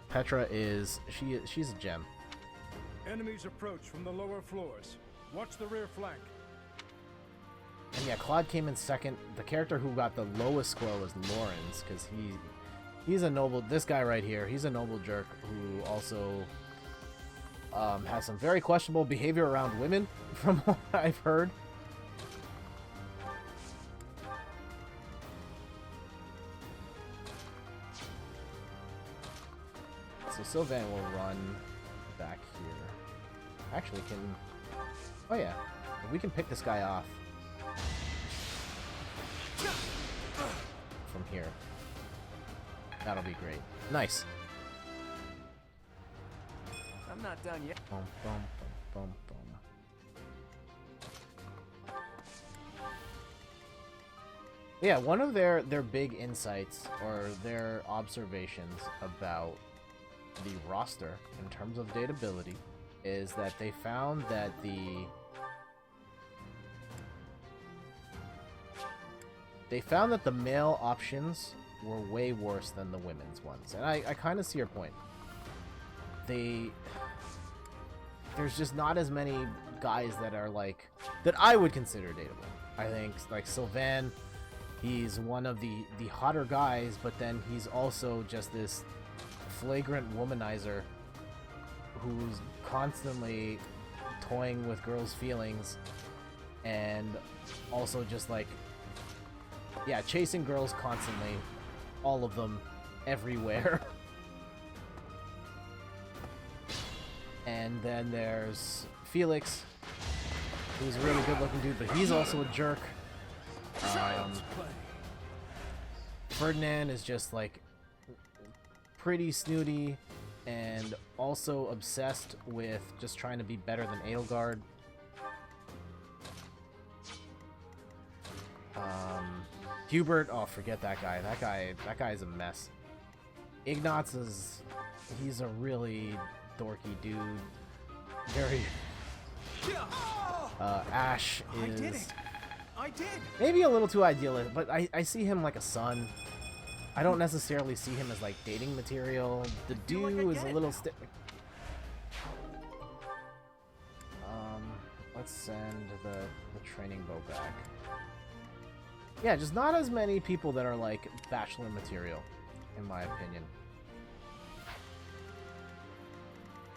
Petra is she's a gem. Enemies approach from the lower floors. Watch the rear flank. And yeah, Claude came in second. The character who got the lowest score was Lawrence, because he's a noble. This guy right here, he's a noble jerk who also has some very questionable behavior around women, from what I've heard. So Sylvain will run back here. Actually, can... Oh yeah, if we can pick this guy off from here, that'll be great. Nice. I'm not done yet. Bum, bum, bum, bum, bum. Yeah, one of their big insights or their observations about the roster in terms of dateability is that they found that the male options were way worse than the women's ones. And I kind of see your point. There's just not as many guys that are like that I would consider dateable. I think like Sylvan, he's one of the hotter guys, but then he's also just this flagrant womanizer who's constantly toying with girls' feelings and also just like, yeah, chasing girls constantly, all of them, everywhere. And then there's Felix, who's a really good-looking dude, but he's also a jerk. Ferdinand is just like pretty snooty and also obsessed with just trying to be better than Edelgard. Hubert, oh, forget that guy. That guy is a mess. Ignatz he's a really dorky dude. Very. Ash is. I did. Maybe a little too idealist, but I see him like a son. I don't necessarily see him as like dating material. The dude is a little stiff. Let's send the training bow back. Yeah, just not as many people that are like bachelor material, in my opinion.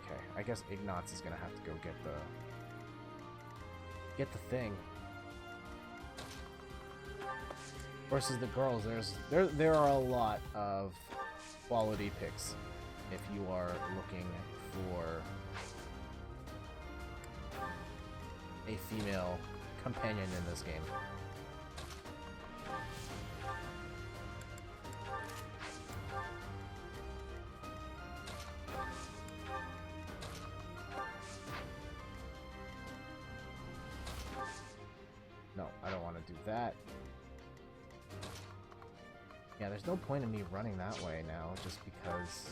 Okay, I guess Ignatz is gonna have to go get the thing. Versus the girls, there are a lot of quality picks if you are looking for a female companion in this game. No, I don't want to do that. Yeah, there's no point in me running that way now, just because...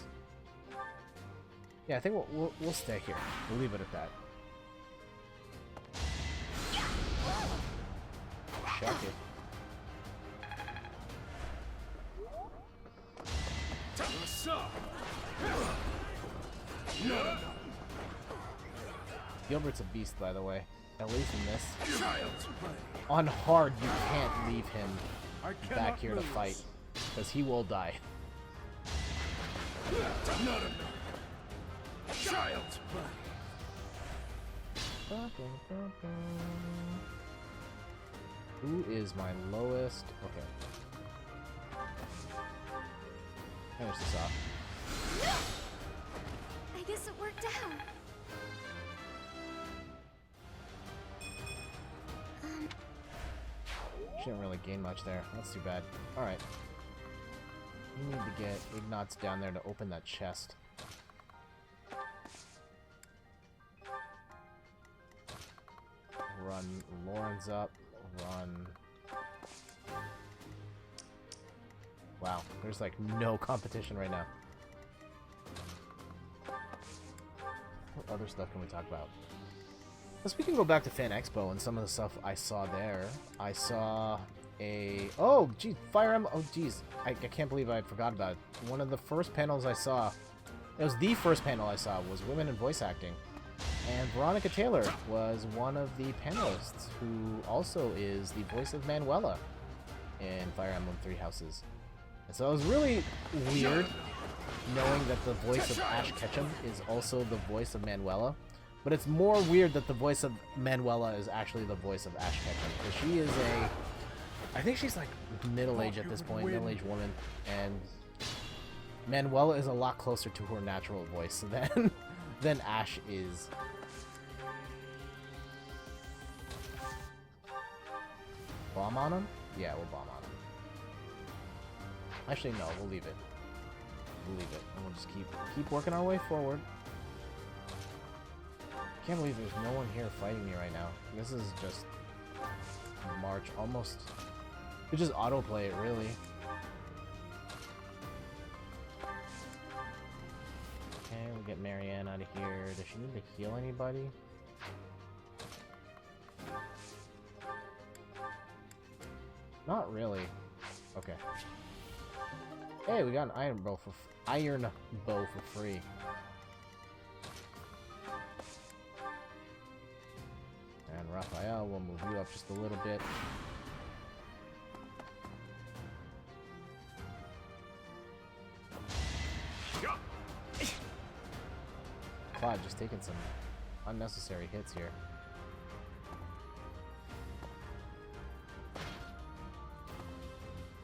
Yeah, I think we'll stay here. We'll leave it at that. Check it. Gilbert's a beast, by the way. At least in this. On hard, you can't leave him back here to fight, because he will die. Child's Who is my lowest? Okay. Finish this off. I guess it worked out. She didn't really gain much there. That's too bad. Alright. We need to get Ignatz down there to open that chest. Run Lawrence up. Run... Wow, there's like no competition right now. What other stuff can we talk about? Guess we can go back to Fan Expo and some of the stuff I saw there. I saw a... Oh, geez, Fire Emblem... Oh, geez. I can't believe I forgot about it. One of the first panels I saw... It was the first panel I saw was Women in Voice Acting. And Veronica Taylor was one of the panelists who also is the voice of Manuela in Fire Emblem Three Houses. And so it was really weird knowing that the voice of Ash Ketchum is also the voice of Manuela. But it's more weird that the voice of Manuela is actually the voice of Ash Ketchum. Because she is I think she's like middle-aged at this point, middle-aged woman. And Manuela is a lot closer to her natural voice than Ash is. Bomb on him? Yeah, we'll bomb on him. Actually, no, we'll leave it. We'll leave it, and we'll just keep working our way forward. can't believe there's no one here fighting me right now. This is just March, almost. We just autoplay it, really. Okay, we'll get Marianne out of here. Does she need to heal anybody? Not really. Okay. Hey, we got an iron bow for free. And Raphael, we'll move you up just a little bit. Claude just taking some unnecessary hits here.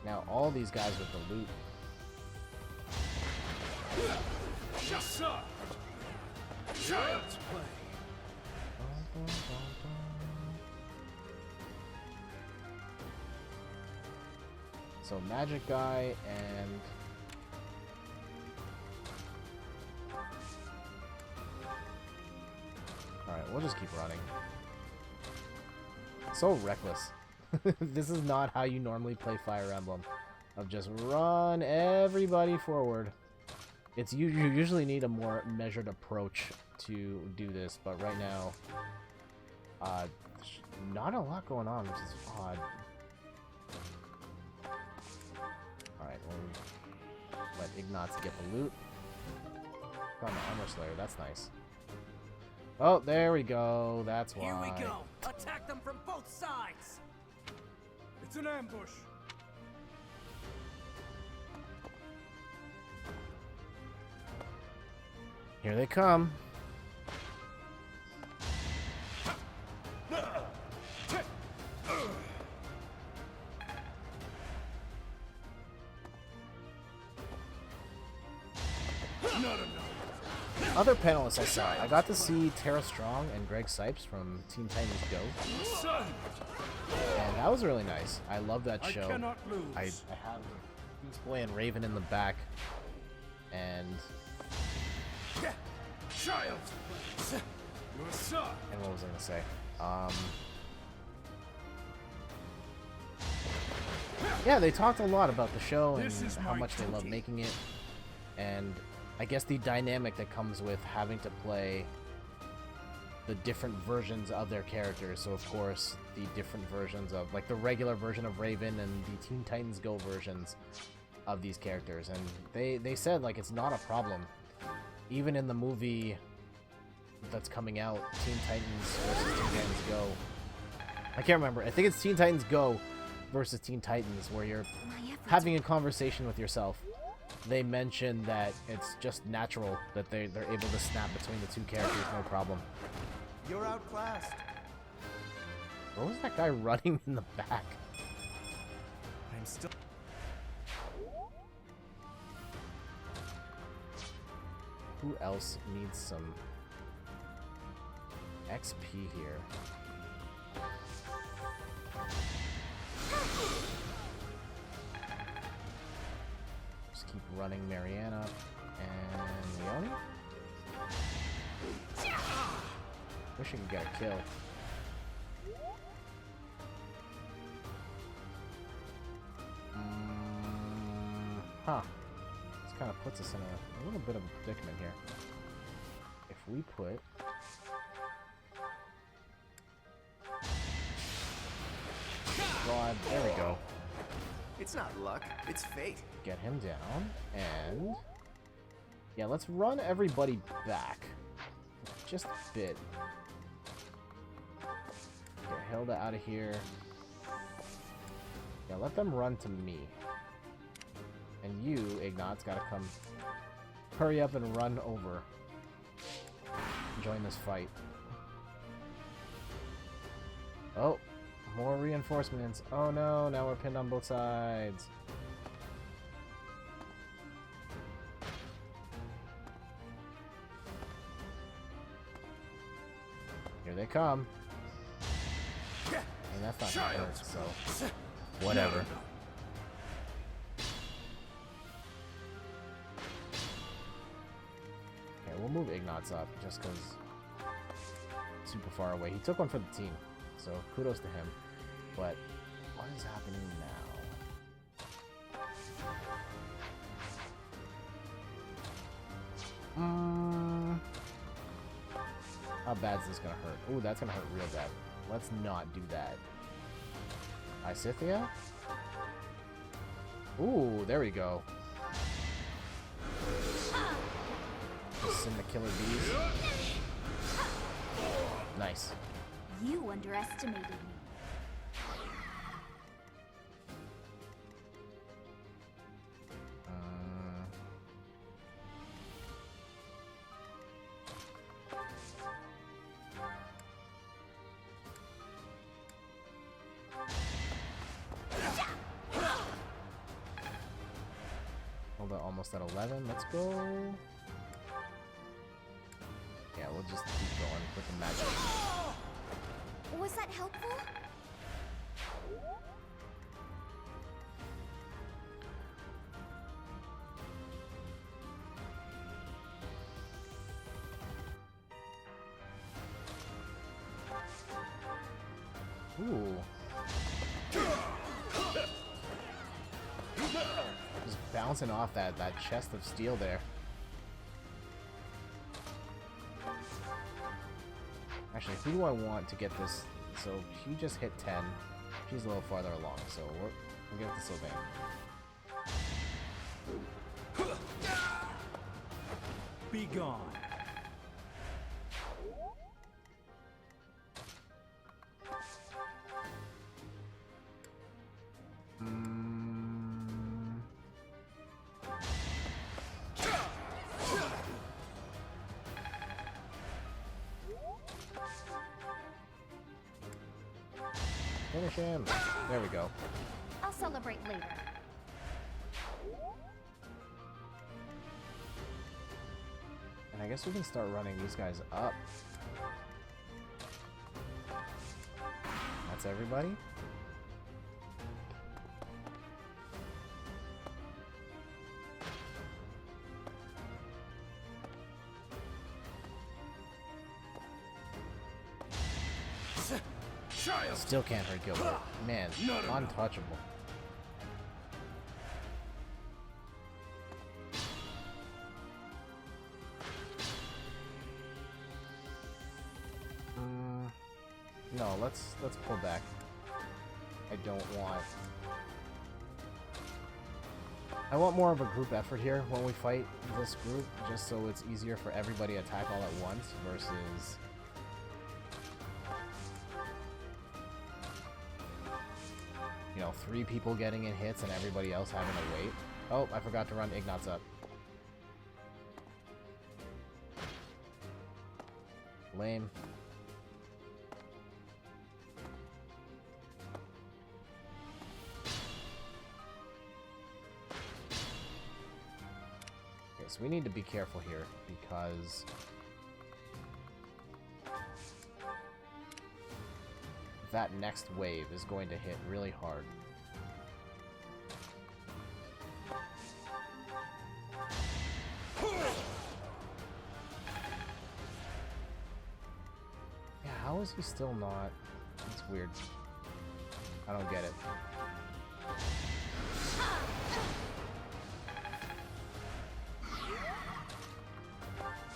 Now all these guys with the loot. Child's play. So magic guy and alright, we'll just keep running. So reckless. This is not how you normally play Fire Emblem. Of just run everybody forward. It's you usually need a more measured approach to do this, but right now, not a lot going on, which is odd. Alright, we'll let Ignatz get the loot. Found the Armor Slayer, that's nice. Oh, there we go, that's why. Here we go! Attack them from both sides! It's an ambush. Here they come. Other panelists I saw, I got to see Tara Strong and Greg Sipes from Teen Titans Go. And that was really nice. I love that show. I have Goose Boy and Raven in the back. And what was I gonna say? Yeah, they talked a lot about the show and how much they love making it, and I guess the dynamic that comes with having to play the different versions of their characters. So of course, the different versions of, like, the regular version of Raven and the Teen Titans Go versions of these characters, and they said, like, it's not a problem. Even in the movie that's coming out, Teen Titans versus Teen Titans Go. I can't remember. I think it's Teen Titans Go versus Teen Titans, where you're having a conversation with yourself. They mention that it's just natural that they're able to snap between the two characters, no problem. You're outclassed. What was that guy running in the back? I'm still... Who else needs some XP here? Just keep running Mariana and Leone. Wish I could get a kill. Huh. This kind of puts us in a little bit of a predicament here. If we put... God, there we go. It's not luck, it's fate. Get him down, and... yeah, let's run everybody back. Just a bit. Get Hilda out of here. Yeah, let them run to me. And you, Ignatz, gotta come. Hurry up and run over. Join this fight. Oh, more reinforcements. Oh no, now we're pinned on both sides. Here they come. And that's not gonna hurt, so whatever. Okay, we'll move Ignatz up just because super far away. He took one for the team, so kudos to him. But what is happening now? How bad is this gonna hurt? Ooh, that's gonna hurt real bad. Let's not do that. Isithia? Ooh, there we go. Just send the killer bees. Nice. You underestimated me. Hold on, almost at 11. Let's go. Yeah, we'll just keep going with the magic. Was that helpful? Ooh. Just bouncing off that chest of steel there. Actually, who do I want to get this? So she just hit 10. She's a little farther along, so we'll give it to Sylvain. Be gone. Finish him. There we go. I'll celebrate later. And I guess we can start running these guys up. That's everybody? Still can't hurt Gilbert. Man, untouchable. No, let's pull back. I want more of a group effort here when we fight this group, just so it's easier for everybody to attack all at once versus you know, 3 people getting in hits and everybody else having to wait. Oh, I forgot to run Ignatz up. Lame. Okay, so we need to be careful here because that next wave is going to hit really hard. Yeah, how is he still not? It's weird. I don't get it.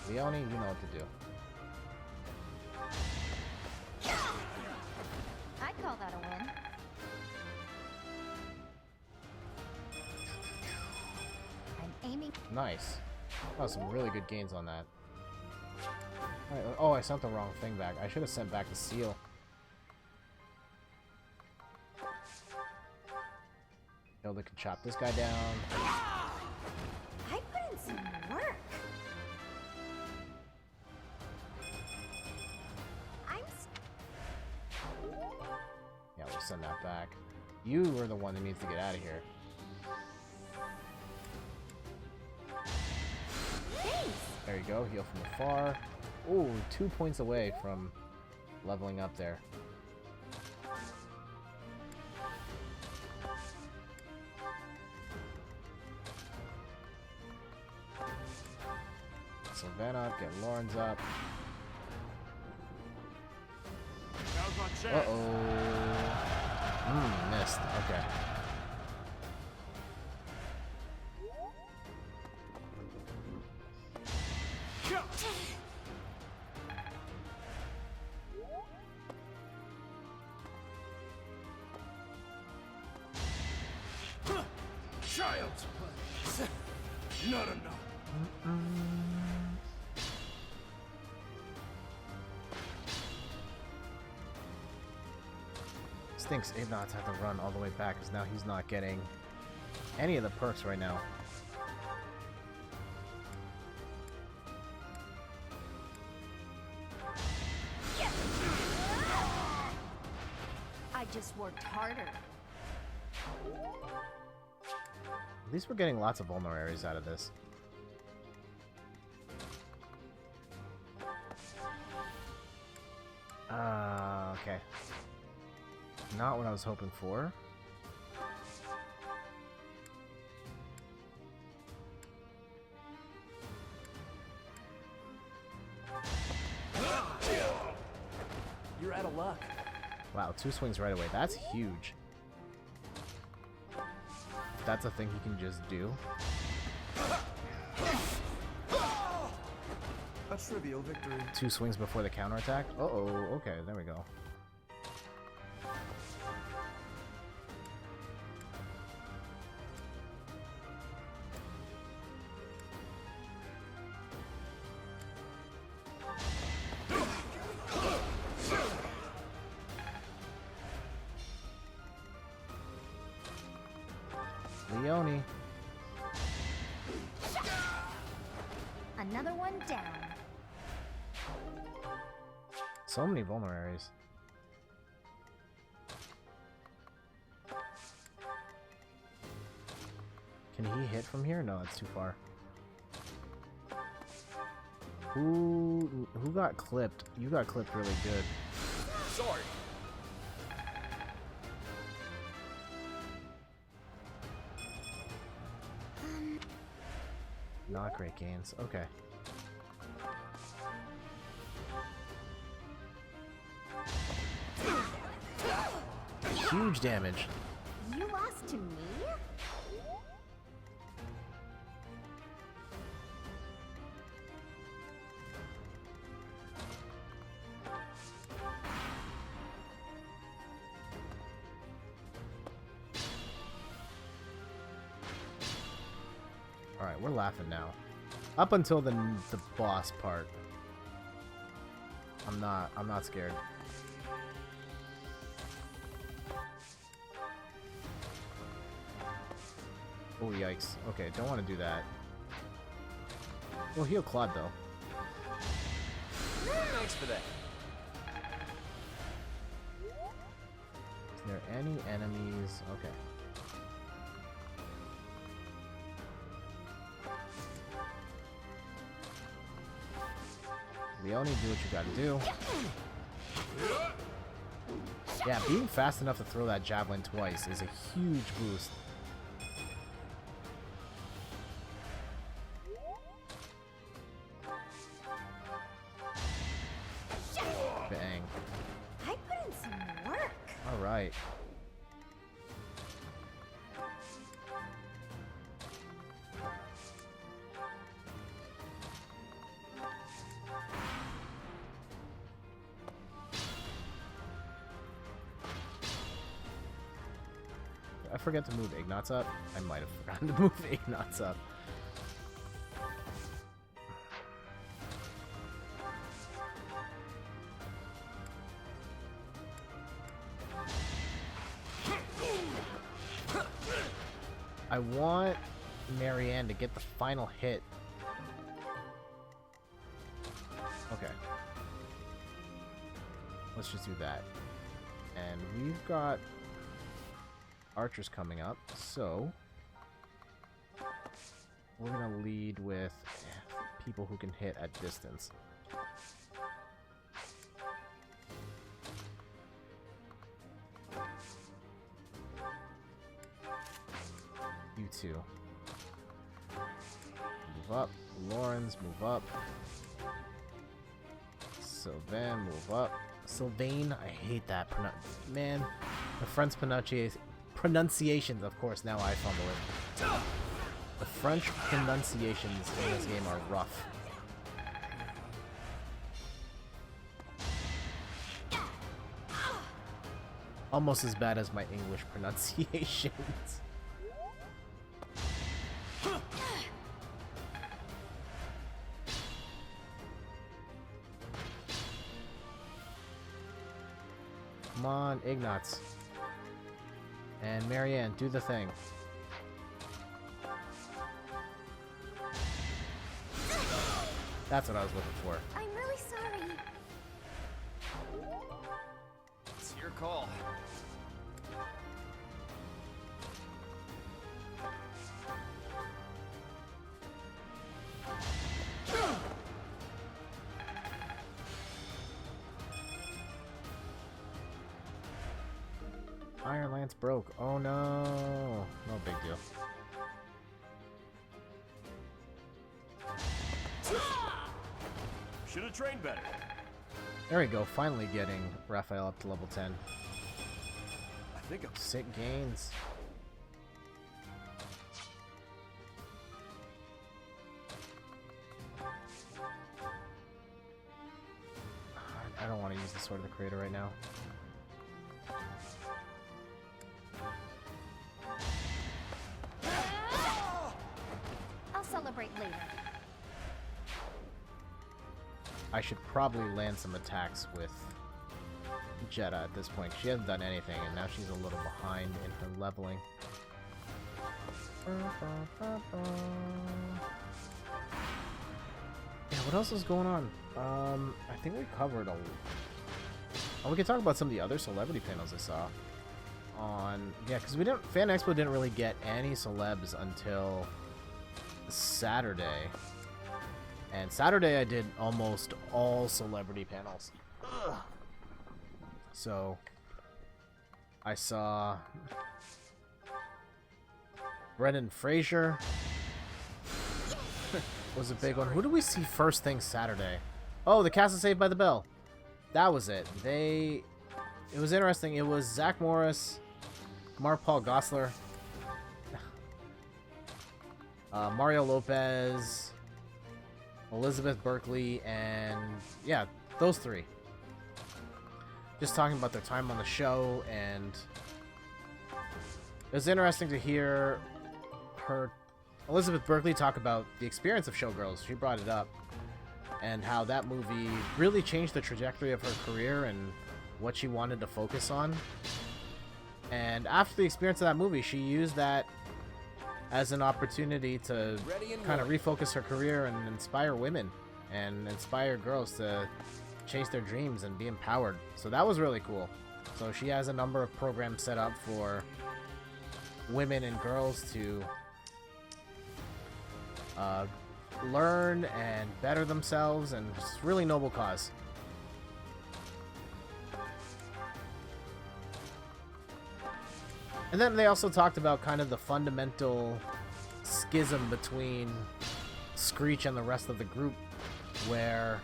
Leone, you know what to do. I'd call that a win. I'm aiming. Nice. Oh, some really good gains on that. Alright, oh, I sent the wrong thing back. I should have sent back the seal. Hilda could chop this guy down. I put in some work. Yeah, we'll send that back. You were the one that needs to get out of here. Thanks. There you go, heal from afar. Ooh, 2 points away from leveling up there. Sylvain up, get Lawrence up. Uh-oh. Missed. Okay. Child's play. Not enough. Stinks Ignatz had to run all the way back because now he's not getting any of the perks right now. I just worked harder. At least we're getting lots of vulneraries out of this. Okay. Not what I was hoping for. You're out of luck. Wow, 2 swings right away. That's huge. If that's a thing he can just do. A trivial victory. 2 swings before the counterattack? Uh-oh, okay, there we go. Leone. Another one down. So many vulneraries. Can he hit from here? No, that's too far. Who got clipped? You got clipped really good. Sorry. Not great gains. Okay. Huge damage. You lost to me? Alright, we're laughing now. Up until the boss part. I'm not scared. Oh, yikes. Okay, don't want to do that. We'll heal Claude, though. Thanks for that. Is there any enemies? Okay. Leone, do what you gotta do. Yeah, being fast enough to throw that javelin twice is a huge boost. Bang. I put in some work. Alright. Did I forget to move Ignatz up? I might have forgotten to move Ignatz up. I want Marianne to get the final hit. Okay. Let's just do that. And we've got archers coming up, so we're gonna lead with people who can hit at distance. You two. Move up. Lawrence, move up. Sylvain, move up. Sylvain, I hate that man. The French pronunciations, of course. Now I fumble it. The French pronunciations in this game are rough. Almost as bad as my English pronunciations. Come on, Ignatz. And Marianne, do the thing. That's what I was looking for. I'm really sorry. It's your call. Iron Lance broke. Oh no. No big deal. Should have trained better. There we go. Finally getting Raphael up to level 10. I think I'm sick gains. I don't want to use the Sword of the Creator right now. I'll celebrate later. I should probably land some attacks with Jetta at this point. She hasn't done anything, and now she's a little behind in her leveling. Yeah, what else is going on? I think we covered a... Oh, we could talk about some of the other celebrity panels I saw. Yeah, because we didn't... Fan Expo didn't really get any celebs until Saturday. And Saturday I did almost all celebrity panels. Ugh. So I saw Brendan Fraser was a big one. Who do we see first thing Saturday? Oh, the cast of Saved by the Bell. That was it. It was interesting. It was Zach Morris, Mark Paul Gosselaar, Mario Lopez, Elizabeth Berkley, and yeah, those three. Just talking about their time on the show, and it was interesting to hear Elizabeth Berkley talk about the experience of Showgirls. She brought it up, and how that movie really changed the trajectory of her career and what she wanted to focus on. And after the experience of that movie, she used that as an opportunity to kind of refocus her career and inspire women and inspire girls to chase their dreams and be empowered. So that was really cool. So she has a number of programs set up for women and girls to learn and better themselves, and it's a really noble cause. And then they also talked about kind of the fundamental schism between Screech and the rest of the group, where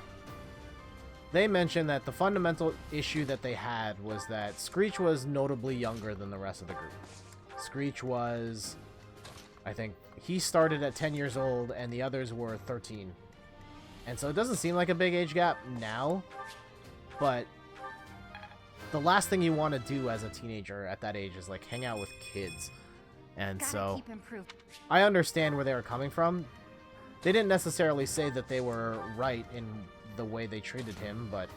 they mentioned that the fundamental issue that they had was that Screech was notably younger than the rest of the group. Screech was, I think, he started at 10 years old and the others were 13. And so it doesn't seem like a big age gap now, but the last thing you want to do as a teenager at that age is like hang out with kids. And so I understand where they were coming from. They didn't necessarily say that they were right in the way they treated him, but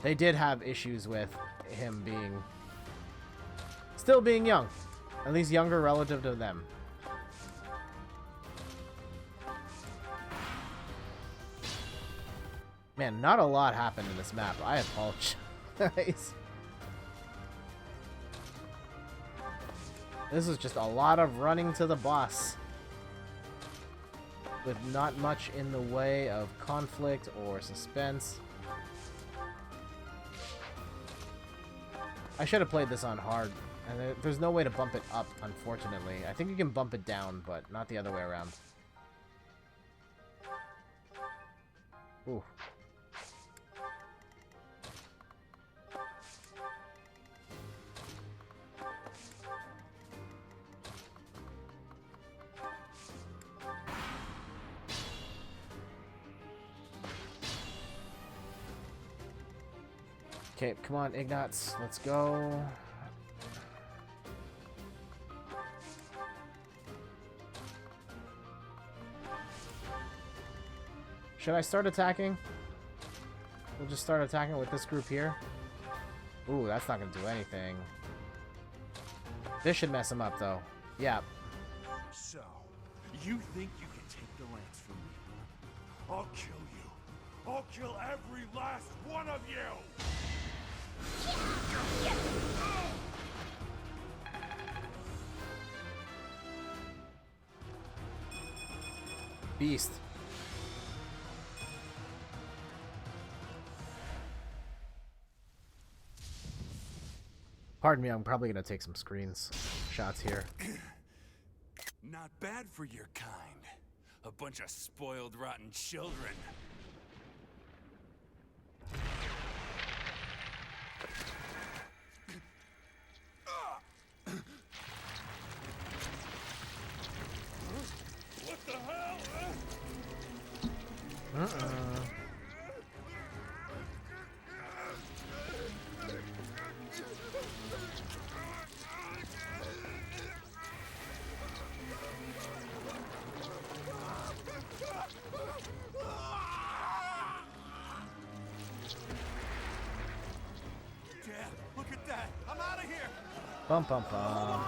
they did have issues with him still being young, at least younger relative to them. Man, not a lot happened in this map. I apologize. This is just a lot of running to the boss, with not much in the way of conflict or suspense. I should have played this on hard, and there's no way to bump it up, unfortunately. I think you can bump it down, but not the other way around. Ooh. Okay, come on, Ignatz. Let's go. Should I start attacking? We'll just start attacking with this group here. Ooh, that's not gonna do anything. This should mess him up, though. Yeah. So, you think you can take the lance from me, huh? I'll kill you. I'll kill every last one of you! Beast. Pardon me, I'm probably gonna take some shots here. Not bad for your kind. A bunch of spoiled, rotten children. What the hell? Dad, look at that! I'm out of here! Bum bum bum.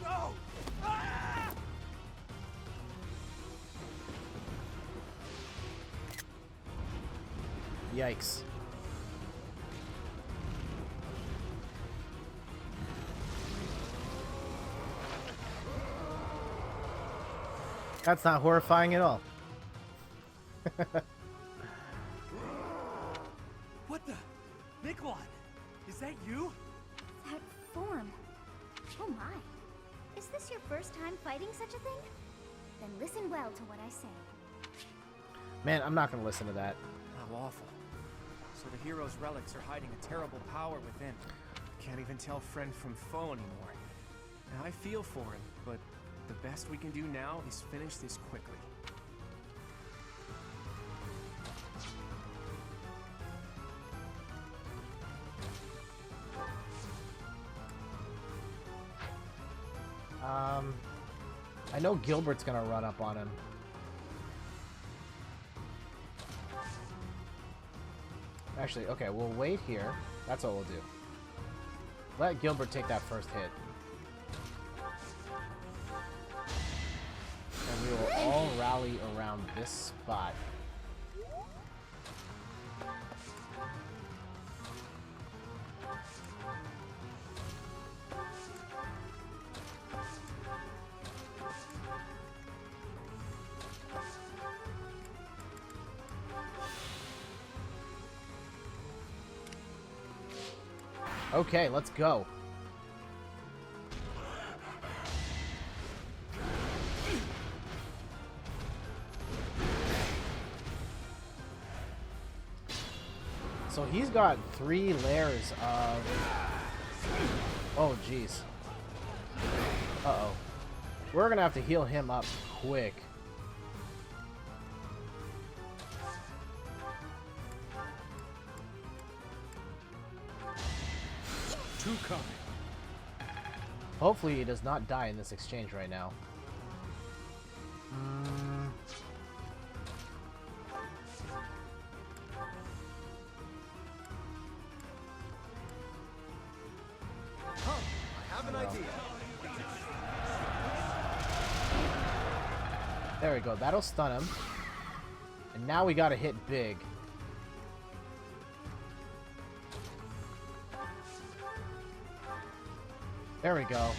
No! Ah! Yikes. That's not horrifying at all. What the? Miklan! Is that you? That form. Oh my. Is this your first time fighting such a thing? Then listen well to what I say. Man, I'm not gonna listen to that. How awful. So the hero's relics are hiding a terrible power within. Can't even tell friend from foe anymore. Now I feel for him, but the best we can do now is finish this quickly. I know Gilbert's gonna run up on him. Actually, okay, we'll wait here. That's what we'll do. Let Gilbert take that first hit. And we will all rally around this spot. Okay, let's go. So he's got 3 layers of... Oh, jeez. Uh-oh. We're gonna have to heal him up quick. Two coming. Hopefully he does not die in this exchange right now. I have an idea. There we go. That'll stun him. And now we gotta hit big. There we go.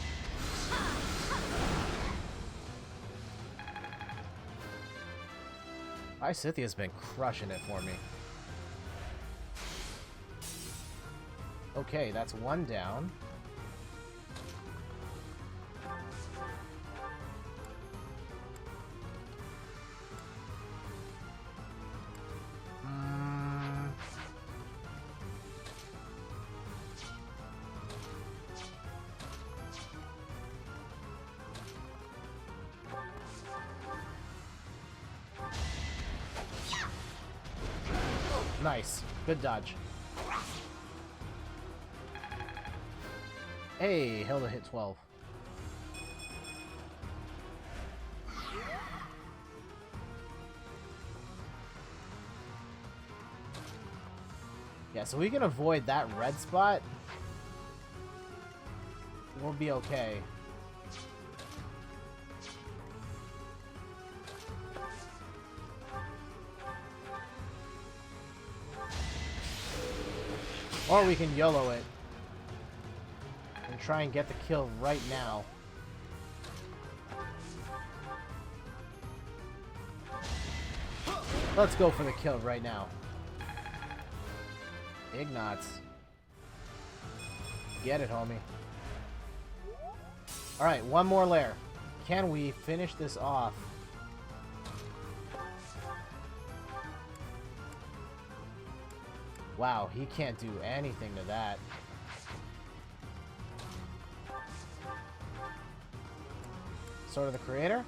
Isithia's been crushing it for me. Okay, that's 1 down. Nice. Good dodge. Hey, Hilda hit 12. Yeah, so we can avoid that red spot. We'll be okay. Or we can YOLO it. And try and get the kill right now. Let's go for the kill right now. Ignatz. Get it, homie. Alright, one more layer. Can we finish this off? Wow, he can't do anything to that. Sword of the Creator?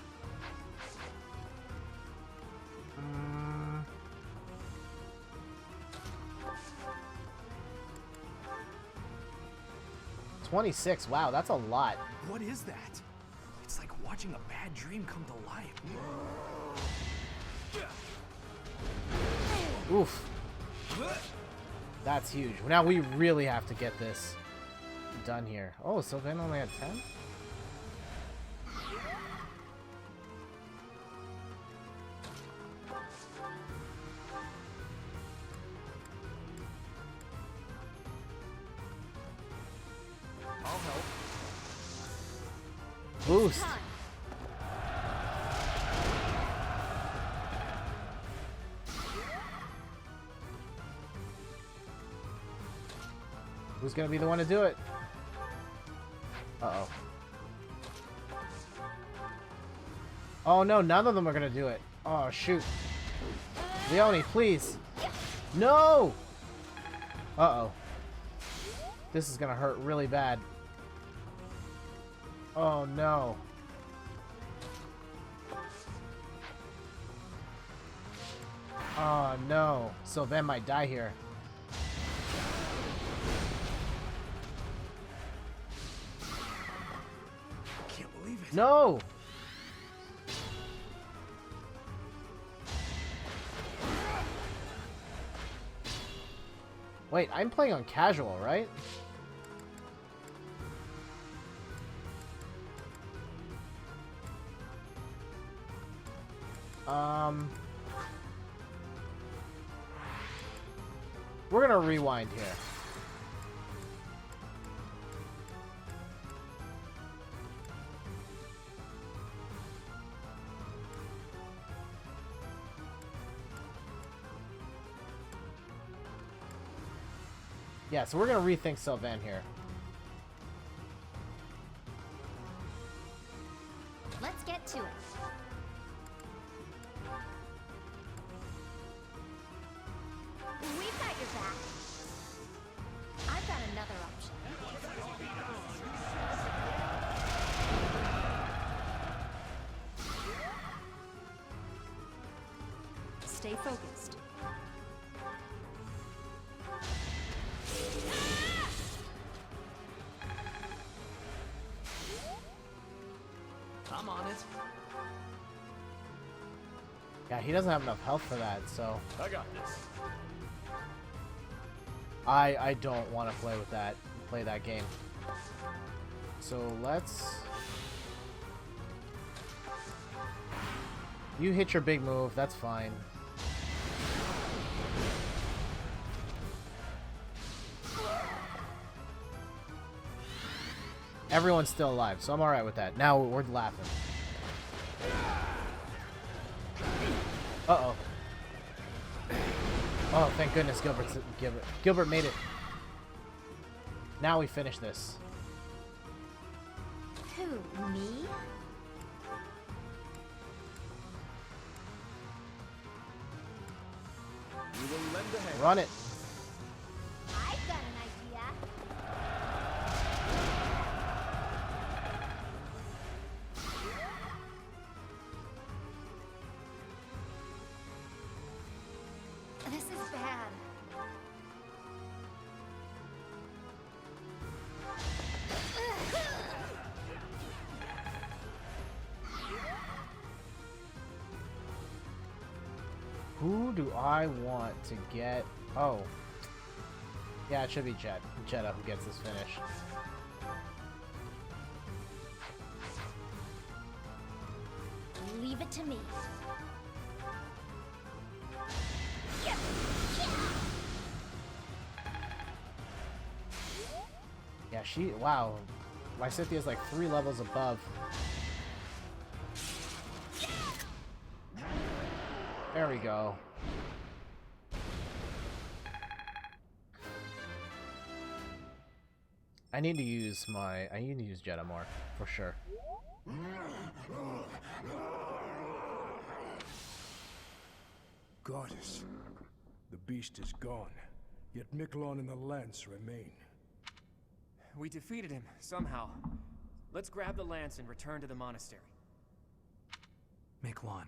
26. Wow, that's a lot. What is that? It's like watching a bad dream come to life. Oof. That's huge. Now we really have to get this done here. Oh, Sylvain only had 10? I'll help. Boost. Who's gonna be the one to do it? Uh-oh. Oh no, none of them are gonna do it. Oh shoot. Leone, please. No! Uh-oh. This is gonna hurt really bad. Oh no. Oh no. Sylvain might die here. Can't believe it. No! Wait, I'm playing on casual, right? We're gonna rewind here. Yeah, so we're gonna rethink Sylvain here. Let's get to it. We've got your back. I've got another option. Stay focused. I'm on it. Yeah, he doesn't have enough health for that, so I got this. I don't want to play that game. So let's... You hit your big move, that's fine. Everyone's still alive, so I'm alright with that. Now we're laughing. Uh-oh. Oh, thank goodness Gilbert made it. Now we finish this. Who, me? We will lend a hand. Run it. I've got an idea. This is bad. Who do I want to get? Oh. Yeah, it should be Jeddah who gets this finish. Leave it to me. Yeah, wow. Lysithia's like 3 levels above. There we go. I need to use Jeddah more, for sure. Goddess, the beast is gone, yet Miklan and the lance remain. We defeated him, somehow. Let's grab the lance and return to the monastery. Miklan.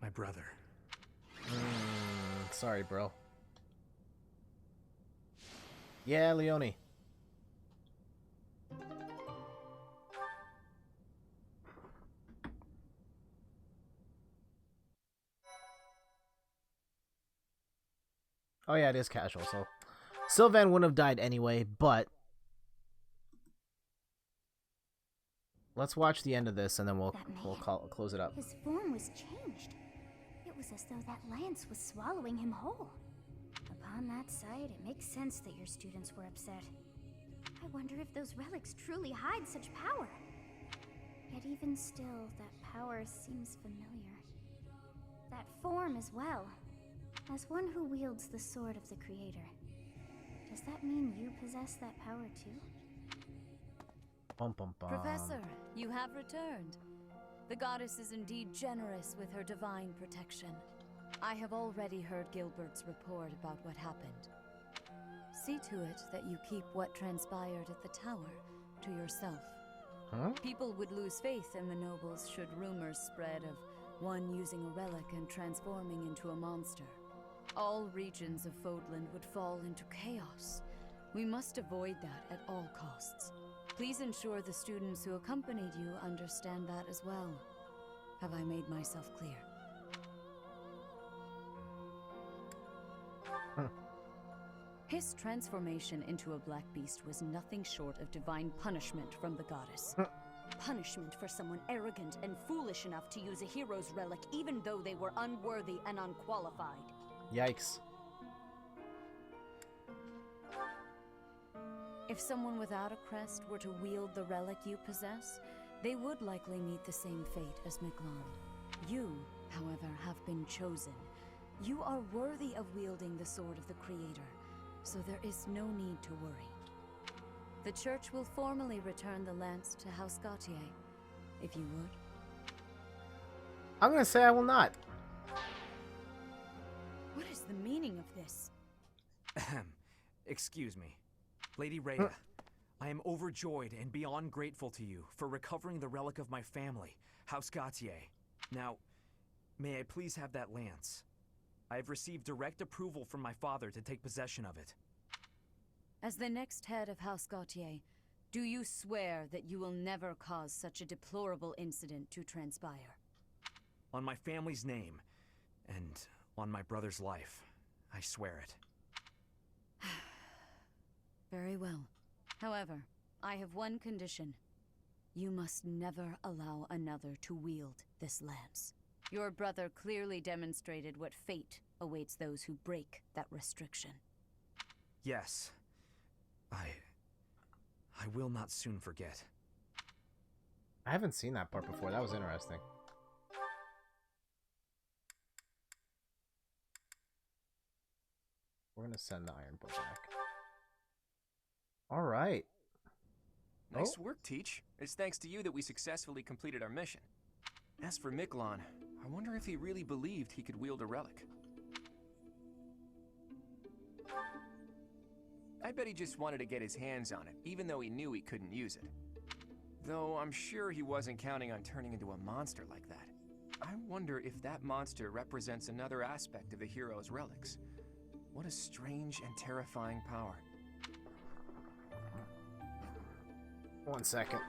My brother. Sorry, bro. Yeah, Leone. Oh yeah, it is casual, so Sylvan wouldn't have died anyway, but let's watch the end of this and then we'll close it up. His form was changed. It was as though that lance was swallowing him whole. Upon that sight, it makes sense that your students were upset. I wonder if those relics truly hide such power. Yet even still, that power seems familiar. That form as well. As one who wields the sword of the Creator. Does that mean you possess that power too? Bum, bum, bum. Professor, you have returned. The goddess is indeed generous with her divine protection. I have already heard Gilbert's report about what happened. See to it that you keep what transpired at the tower to yourself. Huh? People would lose faith in the nobles should rumors spread of one using a relic and transforming into a monster. All regions of Fodland would fall into chaos. We must avoid that at all costs. Please ensure the students who accompanied you understand that as well. Have I made myself clear? His transformation into a black beast was nothing short of divine punishment from the goddess. Punishment for someone arrogant and foolish enough to use a hero's relic even though they were unworthy and unqualified. Yikes. If someone without a crest were to wield the relic you possess, they would likely meet the same fate as Miklan. You, however, have been chosen. You are worthy of wielding the sword of the Creator, so there is no need to worry. The church will formally return the lance to House Gautier, if you would. I'm gonna say I will not. What is the meaning of this? Excuse me. Lady Rhea, I am overjoyed and beyond grateful to you for recovering the relic of my family, House Gautier. Now, may I please have that lance? I have received direct approval from my father to take possession of it. As the next head of House Gautier, do you swear that you will never cause such a deplorable incident to transpire? On my family's name, and on my brother's life, I swear it. Very well. However, I have one condition. You must never allow another to wield this lance. Your brother clearly demonstrated what fate awaits those who break that restriction. Yes. I will not soon forget. I haven't seen that part before. That was interesting. We're gonna send the Iron Bow back. All right. Nice work, Teach. It's thanks to you that we successfully completed our mission. As for Miklan, I wonder if he really believed he could wield a relic. I bet he just wanted to get his hands on it, even though he knew he couldn't use it. Though I'm sure he wasn't counting on turning into a monster like that. I wonder if that monster represents another aspect of the hero's relics. What a strange and terrifying power. 1 second.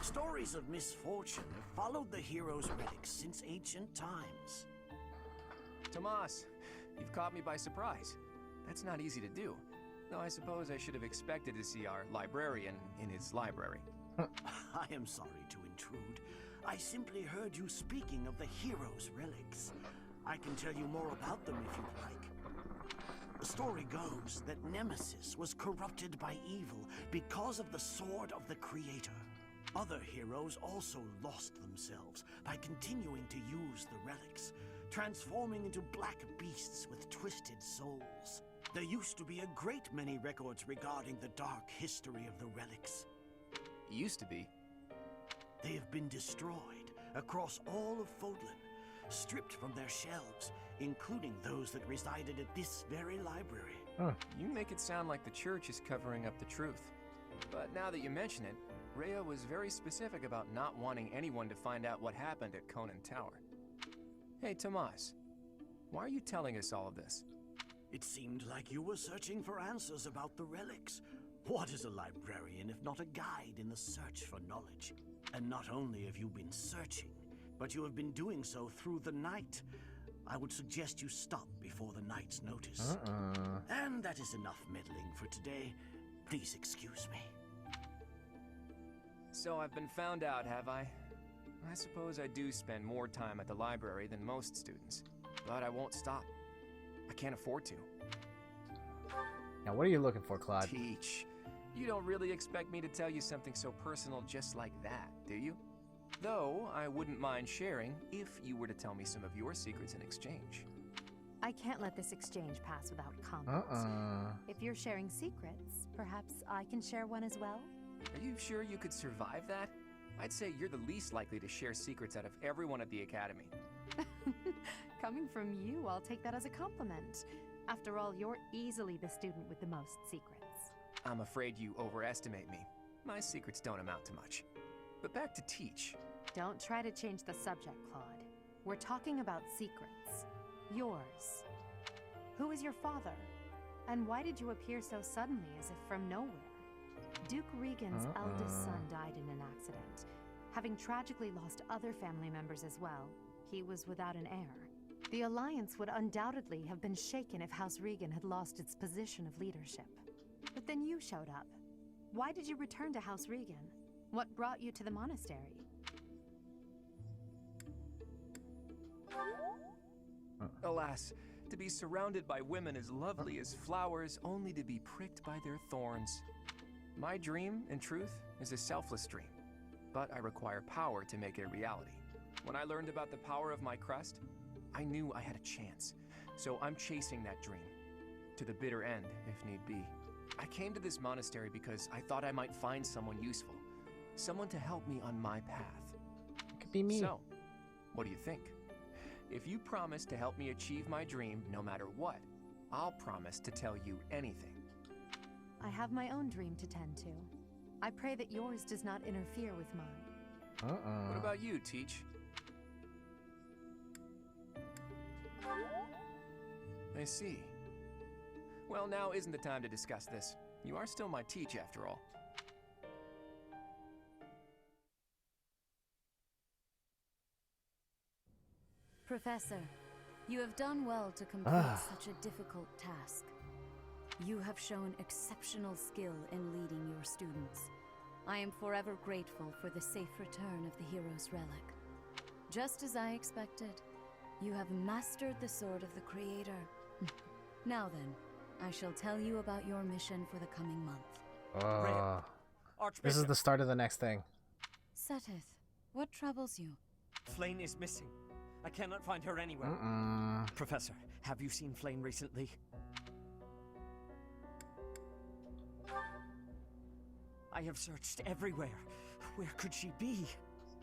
Stories of misfortune have followed the hero's relics since ancient times. Tomas, you've caught me by surprise. That's not easy to do. Though I suppose I should have expected to see our librarian in his library. I am sorry to intrude. I simply heard you speaking of the hero's relics. I can tell you more about them if you'd like. The story goes that Nemesis was corrupted by evil because of the sword of the Creator. Other heroes also lost themselves by continuing to use the relics, transforming into black beasts with twisted souls. There used to be a great many records regarding the dark history of the relics. Used to be? They have been destroyed across all of Fodlan, stripped from their shelves, including those that resided at this very library. You make it sound like the church is covering up the truth. But now that you mention it, Rhea was very specific about not wanting anyone to find out what happened at Conan Tower. Hey, Tomas, why are you telling us all of this? It seemed like you were searching for answers about the relics. What is a librarian if not a guide in the search for knowledge? And not only have you been searching, but you have been doing so through the night. I would suggest you stop before the night's notice. And that is enough meddling for today. Please excuse me. So I've been found out, have I? I suppose I do spend more time at the library than most students, but I won't stop. I can't afford to. Now, what are you looking for, Claude? Teach. You don't really expect me to tell you something so personal just like that, do you? Though, I wouldn't mind sharing if you were to tell me some of your secrets in exchange. I can't let this exchange pass without comment. If you're sharing secrets, perhaps I can share one as well? Are you sure you could survive that? I'd say you're the least likely to share secrets out of everyone at the academy. Coming from you, I'll take that as a compliment. After all, you're easily the student with the most secrets. I'm afraid you overestimate me. My secrets don't amount to much. But back to Teach. Don't try to change the subject, Claude. We're talking about secrets. Yours. Who is your father? And why did you appear so suddenly, as if from nowhere? Duke Regan's eldest son died in an accident. Having tragically lost other family members as well, he was without an heir. The Alliance would undoubtedly have been shaken if House Regan had lost its position of leadership. But then you showed up. Why did you return to House Regan? What brought you to the monastery? Alas, to be surrounded by women as lovely as flowers, only to be pricked by their thorns. My dream, in truth, is a selfless dream, but I require power to make it a reality. When I learned about the power of my crest, I knew I had a chance, so I'm chasing that dream, to the bitter end, if need be. I came to this monastery because I thought I might find someone useful, someone to help me on my path. It could be me. So, what do you think? If you promise to help me achieve my dream, no matter what, I'll promise to tell you anything. I have my own dream to tend to. I pray that yours does not interfere with mine. What about you, Teach? I see. Well, now isn't the time to discuss this. You are still my Teach, after all. Professor, you have done well to complete such a difficult task. You have shown exceptional skill in leading your students. I am forever grateful for the safe return of the hero's relic. Just as I expected, you have mastered the sword of the Creator. Now then, I shall tell you about your mission for the coming month. This is the start of the next thing. Seteth, what troubles you? Flane is missing. I cannot find her anywhere. Professor, have you seen Flane recently? I have searched everywhere. Where could she be?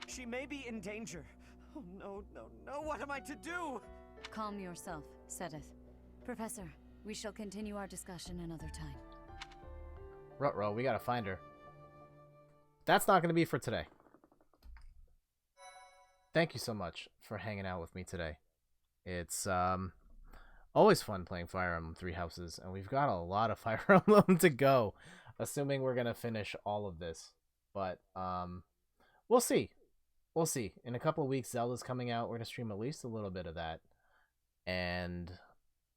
She may be in danger. Oh no, no, no, what am I to do? Calm yourself, Seteth. Professor, we shall continue our discussion another time. Ruh-roh, we gotta find her. That's not gonna be for today. Thank you so much for hanging out with me today. It's always fun playing Fire Emblem Three Houses, and we've got a lot of Fire Emblem to go, assuming we're gonna finish all of this. But we'll see. We'll see. In a couple of weeks, Zelda's coming out. We're gonna stream at least a little bit of that. And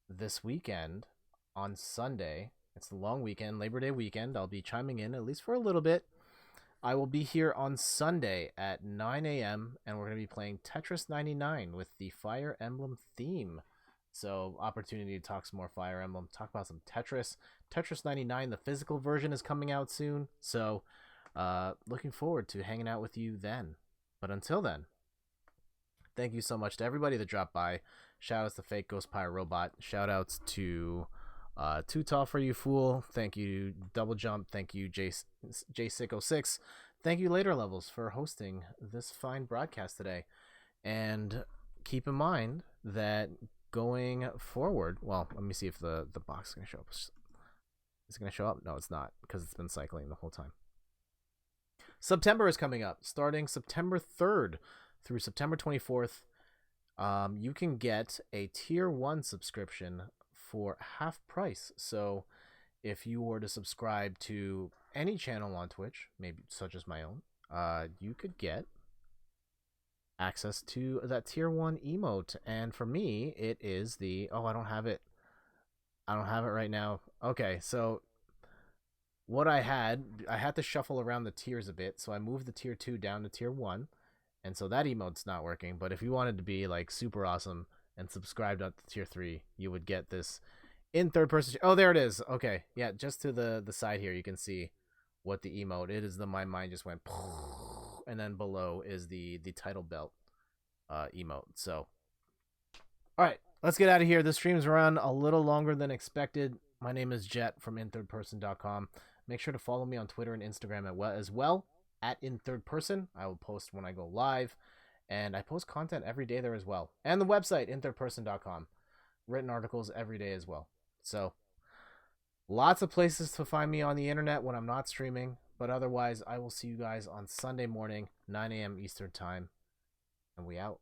this weekend, on Sunday, it's the long weekend, Labor Day weekend. I'll be chiming in at least for a little bit. I will be here on Sunday at 9 a.m. and we're going to be playing Tetris 99 with the Fire Emblem theme. So, opportunity to talk some more Fire Emblem, talk about some Tetris. Tetris 99, the physical version, is coming out soon. So, looking forward to hanging out with you then. But until then, thank you so much to everybody that dropped by. Shout outs to Fake Ghost Pyre Robot. Shout outs to Too Tall for You Fool. Thank you, Double Jump. Thank you, J606. Thank you, Later Levels, for hosting this fine broadcast today. And keep in mind that going forward, well, let me see if the box is going to show up. Is it going to show up? No, it's not, because it's been cycling the whole time. September is coming up. Starting September 3rd through September 24th, you can get a Tier 1 subscription for half price. So if you were to subscribe to any channel on Twitch, maybe such as my own, you could get access to that Tier 1 emote. And for me, it is the... Oh, I don't have it right now. Okay, so what I had to shuffle around the tiers a bit, so I moved the Tier 2 down to Tier 1, and so that emote's not working. But if you wanted to be like super awesome and subscribed up to Tier 3, you would get this in third person. Oh, there it is. Okay, yeah, just to the side here, you can see what the emote. It is the My Mind Just Went, and then below is the title belt emote. So, all right, let's get out of here. The stream's run a little longer than expected. My name is Jet from inthirdperson.com. Make sure to follow me on Twitter and Instagram as well at inthirdperson. I will post when I go live, and I post content every day there as well. And the website, inthirdperson.com. Written articles every day as well. So, lots of places to find me on the internet when I'm not streaming. But otherwise, I will see you guys on Sunday morning, 9 a.m. Eastern Time. And we out.